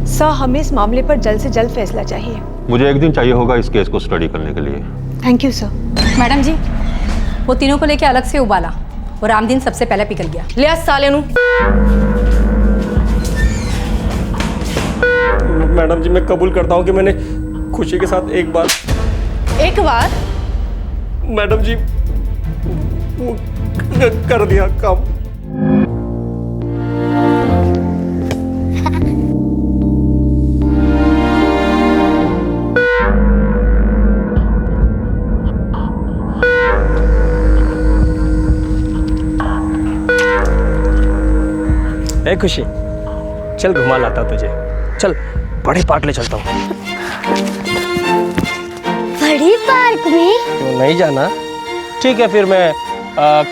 सर, हमें इस मामले पर जल्द से जल्द फैसला चाहिए। मुझे 1 दिन चाहिए होगा इस केस को स्टडी करने के लिए। Thank you sir. मैडम जी, वो तीनों को लेके अलग से उबाला, और रामदीन सबसे पहले पिघल गया। ले साले नू। मैडम जी, मैं कबूल करता हूँ कि मैंने खुशी के साथ एक बार। मैडम जी, वो कर दिया काम। ए खुशी, चल घुमा लाता तुझे। चल बड़े पार्क ले चलता हूँ। बड़ी पार्क में? क्यों नहीं जाना? ठीक है फिर मैं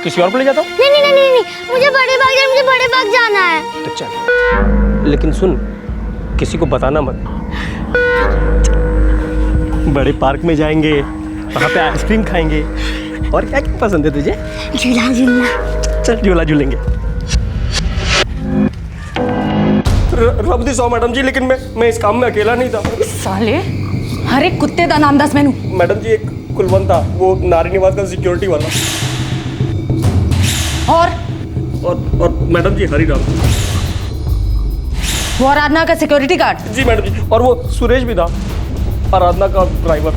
किसी और को ले जाता हूँ। नहीं नहीं नहीं नहीं, मुझे बड़े बाग जाना है। तो चल, लेकिन सुन, किसी को बताना मत। बड़े पार्क में जाएंगे, वहाँ पे आइसक्रीम खाएंगे। और क्या क्या पसंद है तुझे? झूला झूलना। चल झूला झूलेंगे। रब दी सौ मैडम जी, लेकिन मैं इस काम में अकेला नहीं था। साले, हर एक कुत्ते का नाम दस मैनू। मैडम जी, एक कुलवंत था, वो नारी निवास का सिक्योरिटी वाला। और मैडम जी हरिराम, वो आराधना का सिक्योरिटी गार्ड। जी मैडम जी, और वो सुरेश भी था, आराधना का ड्राइवर।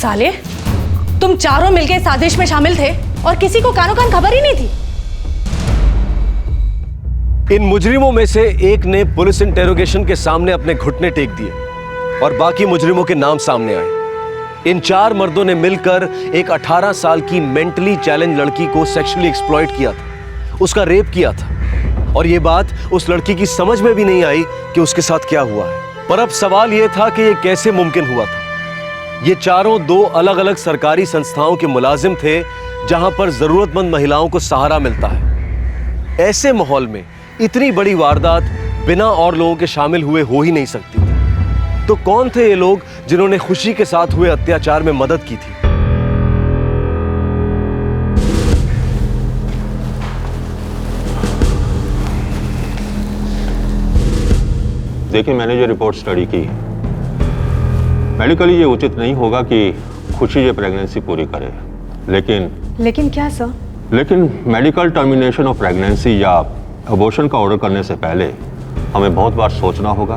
साले, तुम चारों मिलके साजिश में शामिल थे और किसी को कानो कान खबर ही नहीं थी। इन मुजरिमों में से एक ने पुलिस इंटेरोगेशन के सामने अपने घुटने टेक दिए और बाकी मुजरिमों के नाम सामने आए। इन 4 मर्दों ने मिलकर एक 18 साल की मेंटली चैलेंज लड़की को सेक्सुअली एक्सप्लॉइट किया था, उसका रेप किया था। और ये बात उस लड़की की समझ में भी नहीं आई कि उसके साथ क्या हुआ है। पर अब सवाल यह था कि यह कैसे मुमकिन हुआ था। ये चारों 2 अलग अलग सरकारी संस्थाओं के मुलाजिम थे, जहां पर जरूरतमंद महिलाओं को सहारा मिलता है। ऐसे माहौल में इतनी बड़ी वारदात बिना और लोगों के शामिल हुए हो ही नहीं सकती थी। तो कौन थे ये लोग जिन्होंने खुशी के साथ हुए अत्याचार में मदद की थी? देखिए, मैंने जो रिपोर्ट स्टडी की, मेडिकली ये उचित नहीं होगा कि खुशी ये प्रेगनेंसी पूरी करे, लेकिन क्या सर? लेकिन मेडिकल टर्मिनेशन ऑफ प्रेगनेंसी या अबॉर्शन का ऑर्डर करने से पहले हमें बहुत बार सोचना होगा।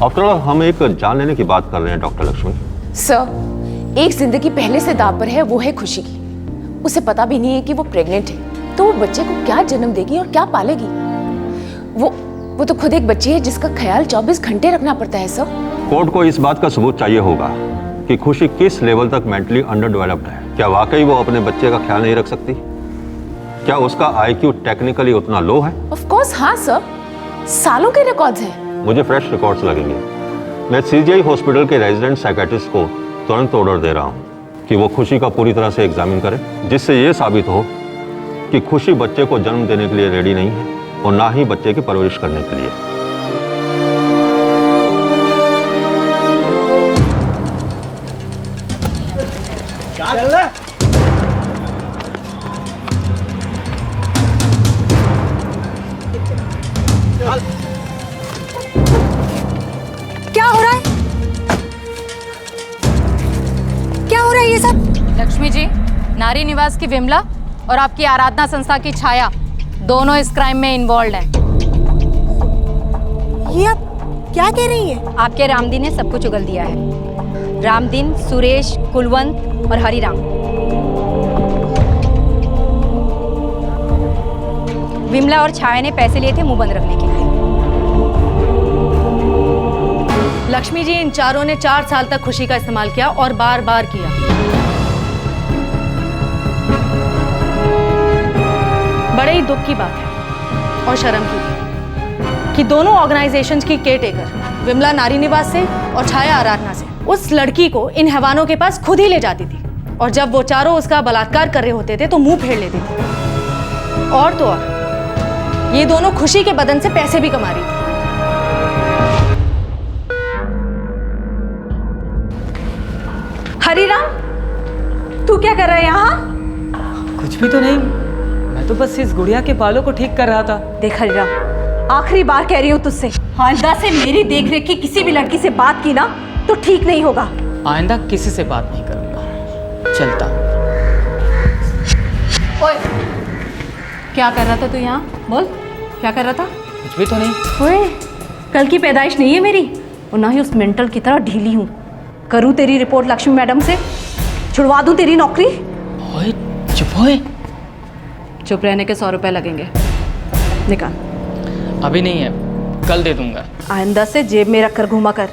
आफ्टर ऑल हम एक जान लेने की बात कर रहे हैं डॉक्टर लक्ष्मी। सर, एक जिंदगी पहले से दांव पर है, वो है खुशी की। उसे पता भी नहीं है कि वो प्रेग्नेंट है, तो वो बच्चे को क्या जन्म देगी और क्या पालेगी। वो तो खुद एक बच्ची है जिसका ख्याल 24 घंटे रखना पड़ता है सर। कोर्ट को इस बात का सबूत चाहिए होगा कि खुशी किस लेवल तक मेंटली अंडर डेवलप्ड है। क्या वाकई वो अपने बच्चे का ख्याल नहीं रख सकती? क्या उसका IQ टेक्निकली उतना लो है? ऑफ कोर्स हाँ सर, सालों के रिकॉर्ड्स हैं। मुझे फ्रेश रिकॉर्ड्स लगेंगे। मैं CGI हॉस्पिटल के रेजिडेंट साइकेट्रिस्ट को तुरंत ऑर्डर दे रहा हूँ कि वो खुशी का पूरी तरह से एग्जामिन करे, जिससे ये साबित हो कि खुशी बच्चे को जन्म देने के लिए रेडी नहीं है और ना ही बच्चे की परवरिश करने के लिए। क्या चल रहा है? क्या हो रहा है? क्या हो रहा है ये सब? लक्ष्मी जी, नारी निवास की विमला और आपकी आराधना संस्था की छाया दोनों इस क्राइम में इन्वॉल्व हैं। ये आप क्या कह रही हैं? आपके रामदीन ने सब कुछ उगल दिया है। रामदीन, सुरेश, कुलवंत और हरिराम। विमला और छाया ने पैसे लिए थे मुंह बंद रखने के लिए। लक्ष्मी जी, इन चारों ने 4 साल तक खुशी का इस्तेमाल किया और बार बार किया। बड़े ही दुख की बात है और शर्म की भी कि दोनों ऑर्गेनाइजेशंस की केयरटेकर विमला नारी निवास से और छाया आराधना से उस लड़की को इन हैवानों के पास खुद ही ले जाती थी, और जब वो चारों उसका बलात्कार कर रहे होते थे तो मुंह फेर लेती थी। और तो और ये दोनों खुशी के बदन से पैसे भी कमा रही थी। हरिराम, तू क्या कर रहा है यहाँ? कुछ भी तो नहीं, मैं तो बस इस गुड़िया के बालों को ठीक कर रहा था। देख हरिराम, आखिरी बार कह रही हूँ तुझसे, आइंदा से मेरी देखरेख की किसी भी लड़की से बात की ना तो ठीक नहीं होगा। आइंदा किसी से बात नहीं करूंगा। चलता। ओए, क्या कर रहा था तू यहाँ? बोल, क्या कर रहा था? कुछ भी तो नहीं। ओए, कल की पैदाइश नहीं है मेरी और ना ही उस मेंटल की तरह ढीली हूँ। करूँ तेरी रिपोर्ट लक्ष्मी मैडम से, छुड़वा दूँ तेरी नौकरी? ओए, चुप होए। चुप रहने के 100 रुपए लगेंगे, निकाल। अभी नहीं है, कल दे दूंगा। आइंदा से जेब में रख कर घूमा कर।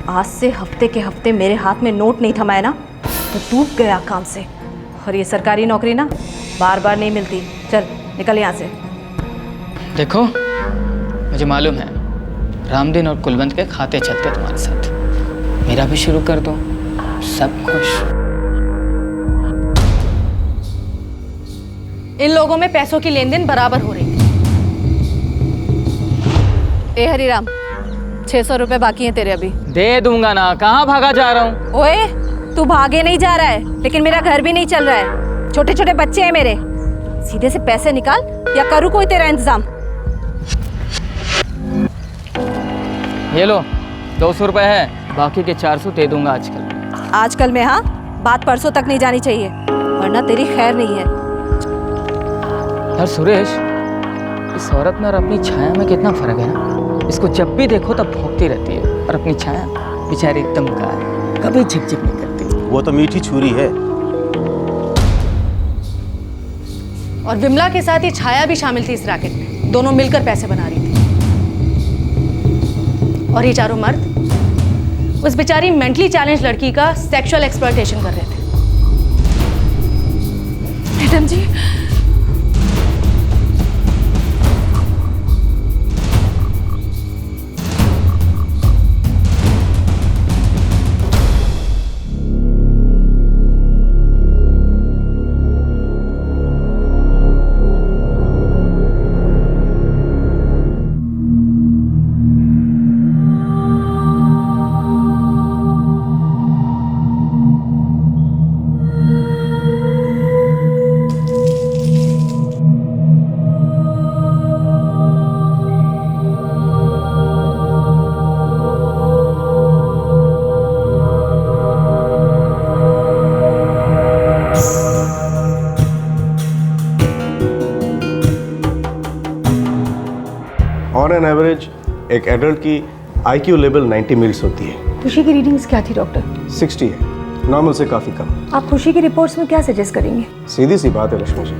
आज से हफ्ते के हफ्ते मेरे हाथ में नोट नहीं थमाया ना तो डूब गया काम से। और ये सरकारी नौकरी ना बार बार नहीं मिलती। चल निकल यहाँ से। देखो, मुझे मालूम है रामदीन और कुलवंत के खाते चलते तुम्हारे साथ। मेरा भी शुरू कर दो, सब खुश। इन लोगों में पैसों की लेन देन बराबर हो रही थी। ए हरीराम, 600 रुपए बाकी हैं तेरे अभी। दे दूंगा ना, कहाँ भागा जा रहा हूँ। ओए, तू भागे नहीं जा रहा है, लेकिन मेरा घर भी नहीं चल रहा है। छोटे छोटे बच्चे हैं मेरे, सीधे से पैसे निकाल या करूँ कोई तेरा इंतजाम। ये लो, 200 रुपए है, बाकी के 400 दे दूंगा आजकल। आजकल में हाँ, बात परसों तक नहीं जानी चाहिए, वरना तेरी खैर नहीं है। यार सुरेश, इस औरत में और अपनी छाया में कितना फर्क है ना। इसको जब भी देखो तब भौंकती रहती है, और अपनी छाया बेचारी एकदम गाय, कभी झिकझिक नहीं करती। वो तो मीठी छुरी है। और विमला के साथ ये छाया भी शामिल थी इस रैकेट में, दोनों मिलकर पैसे बना रही थी। और ये चारों मर्द उस बेचारी मेंटली चैलेंज लड़की का सेक्सुअल एक्सप्लॉयटेशन कर रहे थे। Madam ji, on an average एक एडल्ट की IQ लेवल 90 मिल्स होती है। खुशी की रीडिंग्स क्या थी डॉक्टर? 60 है, नॉर्मल से काफ़ी कम। आप खुशी की रिपोर्ट्स में क्या सजेस्ट करेंगे? सीधी सी बात है लक्ष्मी जी,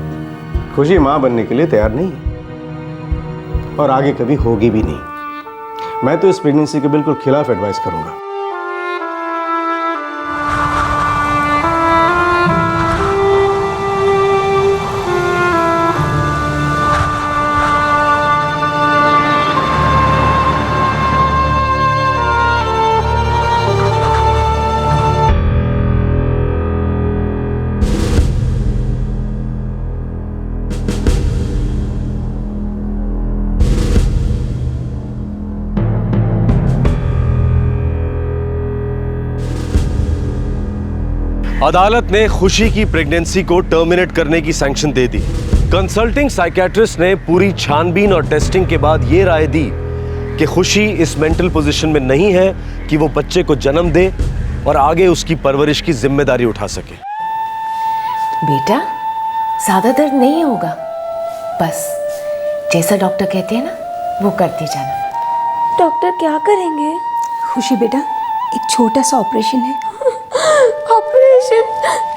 खुशी माँ बनने के लिए तैयार नहीं है और आगे कभी होगी भी नहीं। मैं तो इस प्रेगनेंसी के बिल्कुल खिलाफ एडवाइस करूंगा। अदालत ने खुशी की प्रेगनेंसी को टर्मिनेट करने की सैंक्शन दे दी। कंसल्टिंग साइकियाट्रिस्ट ने पूरी छानबीन और टेस्टिंग के बाद यह राय दी कि खुशी इस मेंटल पोजीशन में नहीं है कि वो बच्चे को जन्म दे और आगे उसकी परवरिश की जिम्मेदारी उठा सके। बेटा, ज्यादा दर्द नहीं होगा, बस जैसा डॉक्टर कहते हैं ना वो करते जाना। डॉक्टर क्या करेंगे? खुशी बेटा, एक छोटा सा ऑपरेशन है। ऑपरेशन?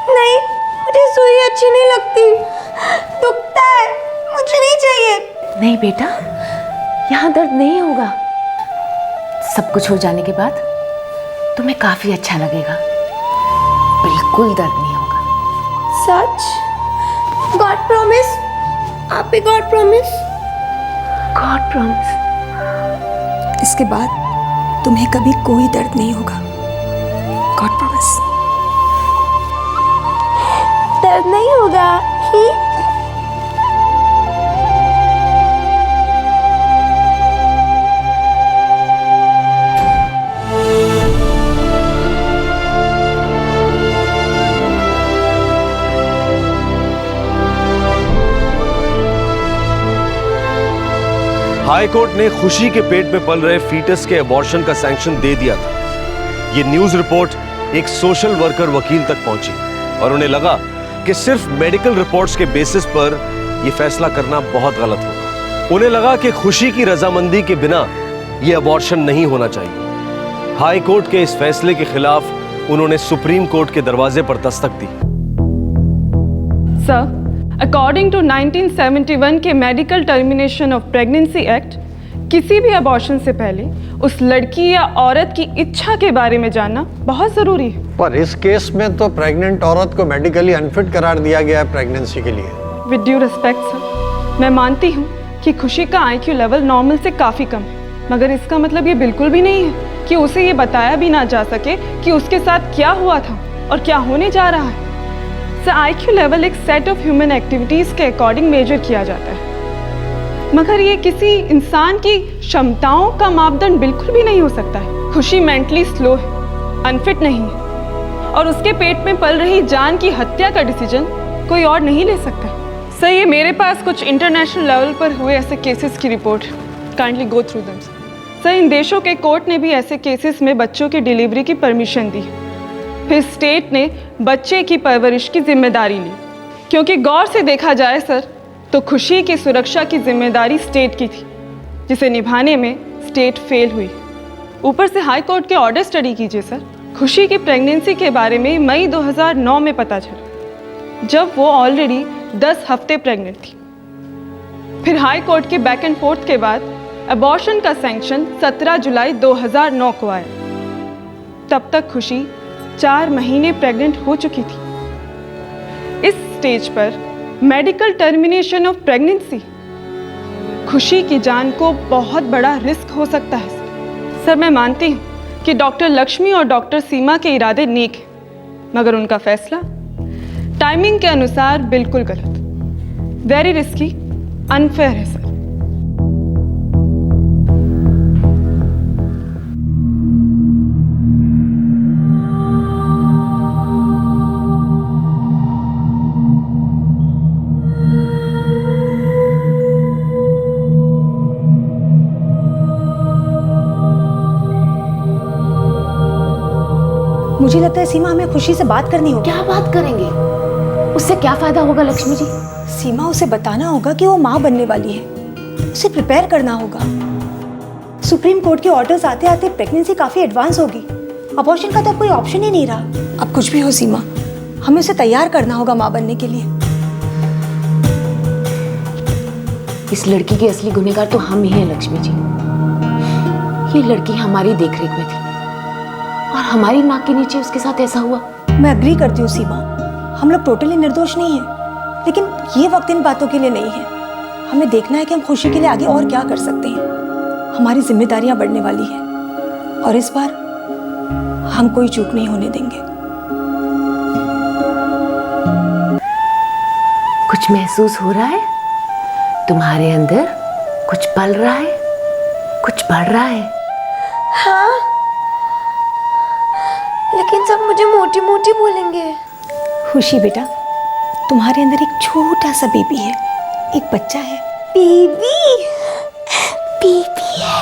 नहीं, मुझे सुई अच्छी नहीं लगती, दुखता है, मुझे नहीं चाहिए। नहीं बेटा, यहाँ दर्द नहीं होगा। सब कुछ हो जाने के बाद तुम्हें काफी अच्छा लगेगा, बिल्कुल दर्द नहीं होगा। सच? God promise? आप भी गॉड प्रॉमिस? God promise. इसके बाद तुम्हें कभी कोई दर्द नहीं होगा। God promise. दर्द नहीं होगा ही? हाई कोर्ट ने खुशी के पेट में पल रहे फीटस के अबॉर्शन का सैंक्शन दे दिया था। ये न्यूज रिपोर्ट एक सोशल वर्कर वकील तक पहुंची और उन्हें लगा कि सिर्फ मेडिकल रिपोर्ट्स के बेसिस पर यह फैसला करना बहुत गलत होगा। उन्हें लगा कि खुशी की रजामंदी के बिना यह अबॉर्शन नहीं होना चाहिए। हाई कोर्ट के इस फैसले के खिलाफ उन्होंने सुप्रीम कोर्ट के दरवाजे पर दस्तक दी। सर, अकॉर्डिंग टू 1971 के medical termination of pregnancy act, किसी भी अबॉर्शन से पहले उस लड़की या औरत की इच्छा के बारे में जानना बहुत ज़रूरी है। पर इस केस में तो प्रेग्नेंट औरत को मेडिकली अनफिट करार दिया गया है प्रेगनेंसी के लिए। विद ड्यू रिस्पेक्ट सर, मैं मानती हूँ कि खुशी का IQ लेवल नॉर्मल से काफ़ी कम है, मगर इसका मतलब ये बिल्कुल भी नहीं है कि उसे ये बताया भी ना जा सके कि उसके साथ क्या हुआ था और क्या होने जा रहा है। सर, IQ लेवल एक सेट ऑफ ह्यूमन एक्टिविटीज़ के अकॉर्डिंग मेजर किया जाता है, मगर ये किसी इंसान की क्षमताओं का मापदंड बिल्कुल भी नहीं हो सकता है। खुशी मेंटली स्लो है, अनफिट नहीं है, और उसके पेट में पल रही जान की हत्या का डिसीजन कोई और नहीं ले सकता। सर, ये मेरे पास कुछ इंटरनेशनल लेवल पर हुए ऐसे केसेस की रिपोर्ट, kindly go through them. Sir, इन देशों के कोर्ट ने भी ऐसे केसेस में बच्चों की डिलीवरी की परमिशन दी, फिर स्टेट ने बच्चे की परवरिश की जिम्मेदारी ली, क्योंकि गौर से देखा जाए सर तो खुशी की सुरक्षा की जिम्मेदारी स्टेट की थी, जिसे निभाने में स्टेट फेल हुई। ऊपर से हाई कोर्ट के ऑर्डर स्टडी कीजिए सर। खुशी की प्रेगनेंसी के बारे में मई 2009 में पता चला, जब वो ऑलरेडी 10 हफ्ते प्रेग्नेंट थी। फिर हाई कोर्ट के बैक एंड फोर्थ के बाद अबॉर्शन का सैंक्शन 17 जुलाई 2009 को आया। तब तक खुशी 4 महीने प्रेग्नेंट हो चुकी थी। इस स्टेज पर मेडिकल टर्मिनेशन ऑफ प्रेगनेंसी खुशी की जान को बहुत बड़ा रिस्क हो सकता है। सर, मैं मानती हूँ कि डॉक्टर लक्ष्मी और डॉक्टर सीमा के इरादे नेक हैं, मगर उनका फैसला टाइमिंग के अनुसार बिल्कुल गलत, वेरी रिस्की, अनफेयर है सर। मुझे लगता है सीमा, हमें खुशी से बात करनी होगी। क्या बात करेंगे? उससे क्या फायदा होगा लक्ष्मी जी? सीमा, उसे बताना होगा कि वो माँ बनने वाली है, उसे प्रिपेयर करना होगा। सुप्रीम कोर्ट के ऑर्डर्स आते आते प्रेगनेंसी काफी एडवांस होगी, अबॉर्शन का तो कोई ऑप्शन ही नहीं रहा। अब कुछ भी हो सीमा, हमें उसे तैयार करना होगा माँ बनने के लिए। इस लड़की की असली गुनहगार तो हम ही हैं लक्ष्मी जी। ये लड़की हमारी देखरेख में थी और हमारी नाक के नीचे उसके साथ ऐसा हुआ। मैं अग्री करती हूँ सीमा, हम लोग टोटली निर्दोष नहीं हैं, लेकिन ये वक्त इन बातों के लिए नहीं है। हमें देखना है कि हम खुशी के लिए आगे और क्या कर सकते हैं। हमारी जिम्मेदारियां बढ़ने वाली हैं और इस बार हम कोई चूक नहीं होने देंगे। कुछ महसूस हो रहा है तुम्हारे अंदर? कुछ पल रहा है, कुछ बढ़ रहा है? हाँ, लेकिन सब मुझे मोटी मोटी बोलेंगे। खुशी बेटा, तुम्हारे अंदर एक छोटा सा बेबी है, एक बच्चा है। बेबी? बेबी है?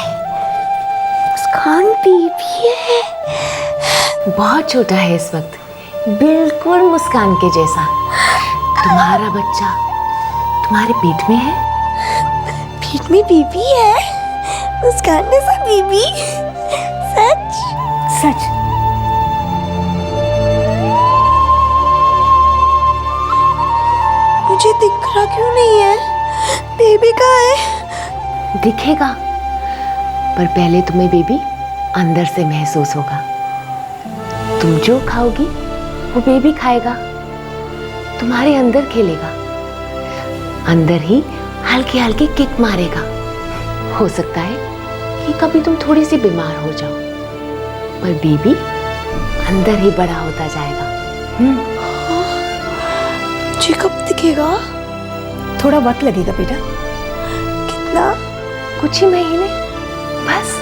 मुस्कान बेबी है? बहुत छोटा है इस वक्त, बिल्कुल मुस्कान के जैसा। तुम्हारा बच्चा तुम्हारे पेट में है? पेट में बेबी है? मुस्कान जैसा बेबी? सच? सच। मुझे दिख रहा क्यों नहीं है? बेबी कहाँ है? दिखेगा, पर पहले तुम्हें बेबी अंदर से महसूस होगा। तुम जो खाओगी वो बेबी खाएगा, तुम्हारे अंदर खेलेगा, अंदर ही हल्के हल्के किक मारेगा। हो सकता है कि कभी तुम थोड़ी सी बीमार हो जाओ, पर बेबी अंदर ही बड़ा होता जाएगा। मुझे कब दिखेगा? थोड़ा वक्त लगेगा बेटा। कितना? कुछ ही महीने बस।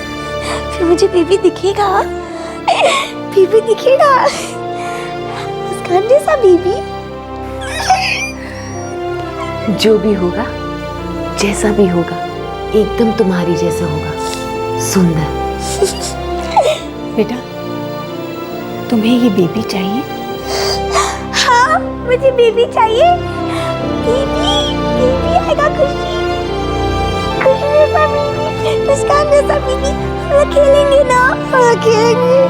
फिर मुझे बेबी दिखेगा? बेबी दिखेगा? मुस्कान जैसा बेबी? जो भी होगा, जैसा भी होगा, एकदम तुम्हारी जैसा होगा, सुंदर। बेटा, तुम्हें ये बेबी चाहिए? हाँ, मुझे बेबी चाहिए। बेबी, बेबी आएगा। खुशी, खुशी जैसा बेबी, मुस्कान जैसा बेबी। हम खेलेंगे ना, हम खेलेंगे।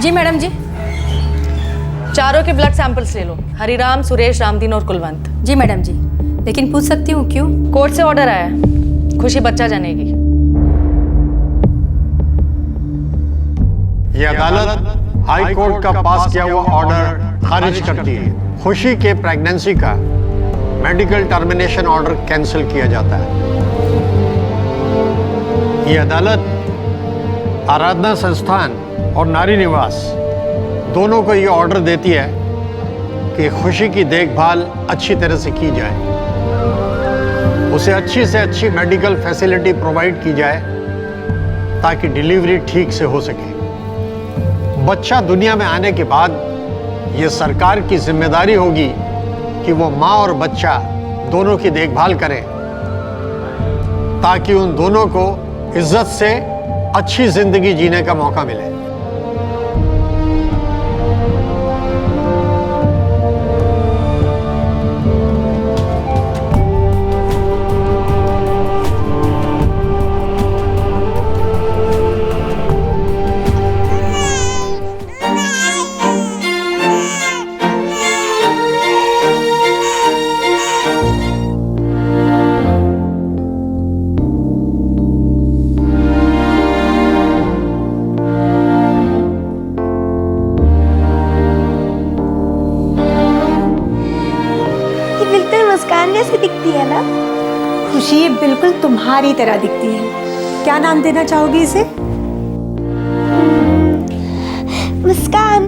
जी मैडम जी, चारों के ब्लड सैंपल्स ले लो। हरिराम, सुरेश, रामदीन और कुलवंत। जी मैडम जी, लेकिन पूछ सकती हूँ क्यों? कोर्ट से ऑर्डर आया है, खुशी बच्चा जनेगी। ये अदालत हाई कोर्ट का पास किया हुआ ऑर्डर खारिज कर दिए। खुशी के प्रेगनेंसी का मेडिकल टर्मिनेशन ऑर्डर कैंसिल किया जाता है। ये अदालत आराधना संस्थान और नारी निवास दोनों को ये ऑर्डर देती है कि खुशी की देखभाल अच्छी तरह से की जाए, उसे अच्छी से अच्छी मेडिकल फैसिलिटी प्रोवाइड की जाए ताकि डिलीवरी ठीक से हो सके। बच्चा दुनिया में आने के बाद ये सरकार की जिम्मेदारी होगी कि वो माँ और बच्चा दोनों की देखभाल करें ताकि उन दोनों को इज्जत से अच्छी जिंदगी जीने का मौका मिले। जैसी दिखती है ना? खुशी ये बिल्कुल तुम्हारी तरह दिखती है। क्या नाम देना चाहोगी इसे? मुस्कान।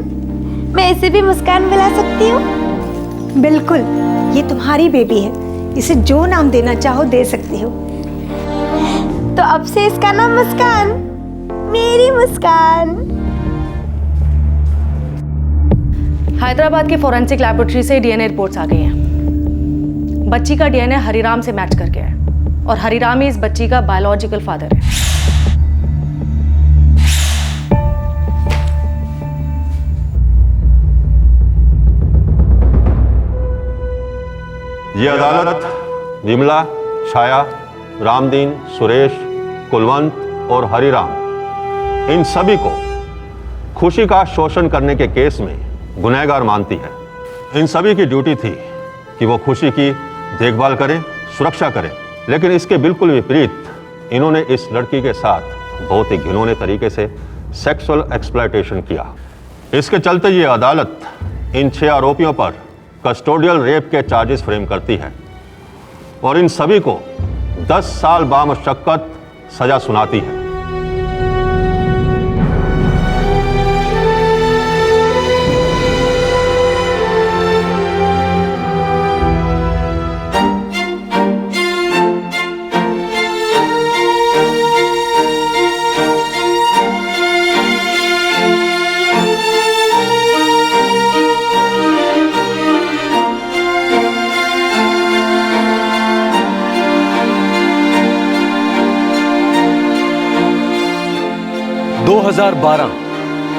मैं इसे भी मुस्कान बुला सकती हूँ? बिल्कुल, ये तुम्हारी बेबी है, इसे जो नाम देना चाहो दे सकती हो। तो अब से इसका नाम मुस्कान, मेरी मुस्कान। हैदराबाद के फोरेंसिक लैबोरेटरी से डीएनए रिपोर्ट्स आ गई हैं। बच्ची का डीएनए हरिराम से मैच कर गया है और हरिराम ही इस बच्ची का बायोलॉजिकल फादर है। ये अदालत विमला, छाया, रामदीन, सुरेश, कुलवंत और हरिराम इन सभी को खुशी का शोषण करने के केस में गुनहगार मानती है। इन सभी की ड्यूटी थी कि वो खुशी की देखभाल करें, सुरक्षा करें, लेकिन इसके बिल्कुल विपरीत इन्होंने इस लड़की के साथ बहुत ही घिनौने तरीके से सेक्सुअल एक्सप्लॉयटेशन किया। इसके चलते ये अदालत इन 6 आरोपियों पर कस्टोडियल रेप के चार्जेस फ्रेम करती है और इन सभी को 10 साल बामशक्कत सजा सुनाती है।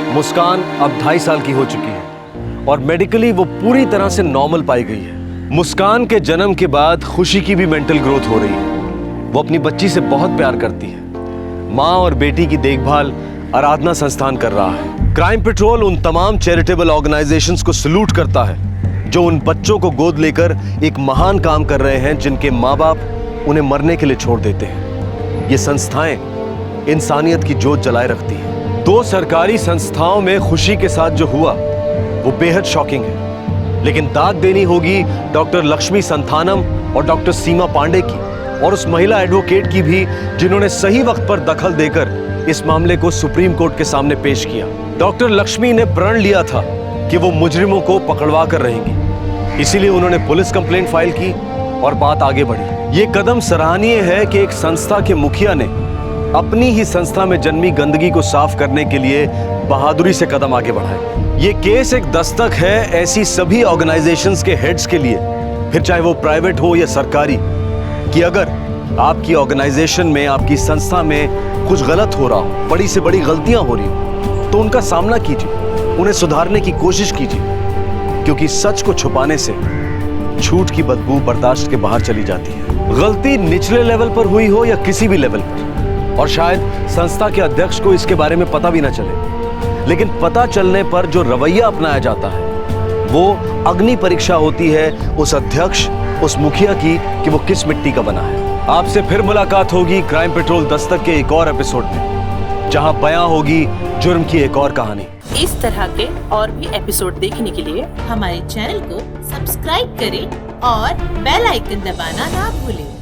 मुस्कान अब 2.5 साल की हो चुकी है और मेडिकली वो पूरी तरह से नॉर्मल पाई गई है। मुस्कान के जन्म के बाद खुशी की भी मेंटल ग्रोथ हो रही है। वो अपनी बच्ची से बहुत प्यार करती है। माँ और बेटी की देखभाल आराधना संस्थान कर रहा है। क्राइम पेट्रोल उन तमाम चैरिटेबल ऑर्गेनाइजेशंस को सल्यूट करता है जो उन बच्चों को गोद लेकर एक महान काम कर रहे हैं जिनके माँ बाप उन्हें मरने के लिए छोड़ देते हैं। ये संस्थाएं इंसानियत की जोत जलाए रखती है। 2 सरकारी संस्थाओं में खुशी के साथ जो हुआ वो बेहद शॉकिंग है, लेकिन दाद देनी होगी डॉक्टर लक्ष्मी संथानम और डॉक्टर सीमा पांडे की और उस महिला एडवोकेट की भी जिन्होंने सही वक्त पर दखल देकर इस मामले को सुप्रीम कोर्ट के सामने पेश किया। डॉक्टर लक्ष्मी ने प्रण लिया था कि वो मुजरिमों को पकड़वा कर रहेंगी, इसीलिए उन्होंने पुलिस कंप्लेंट फाइल की और बात आगे बढ़ी। ये कदम सराहनीय है कि एक संस्था के मुखिया ने अपनी ही संस्था में जन्मी गंदगी को साफ करने के लिए बहादुरी से कदम आगे बढ़ाए। ये केस एक दस्तक है ऐसी सभी ऑर्गेनाइजेशंस के हेड्स के लिए, फिर चाहे वो प्राइवेट हो या सरकारी, कि अगर आपकी ऑर्गेनाइजेशन में, आपकी संस्था में कुछ गलत हो रहा हो, बड़ी से बड़ी गलतियां हो रही हो, तो उनका सामना कीजिए, उन्हें सुधारने की कोशिश कीजिए, क्योंकि सच को छुपाने से झूठ की बदबू बर्दाश्त के बाहर चली जाती है। गलती निचले लेवल पर हुई हो या किसी भी लेवल पर, और शायद संस्था के अध्यक्ष को इसके बारे में पता भी ना चले, लेकिन पता चलने पर जो रवैया अपनाया जाता है वो अग्नि परीक्षा होती है उस अध्यक्ष, उस मुखिया की कि वो किस मिट्टी का बना है। आपसे फिर मुलाकात होगी क्राइम पेट्रोल दस्तक के एक और एपिसोड में, जहां बयां होगी जुर्म की एक और कहानी। इस तरह के और भी एपिसोड देखने के लिए हमारे चैनल को सब्सक्राइब करें और बेल आइकन दबाना ना भूलें।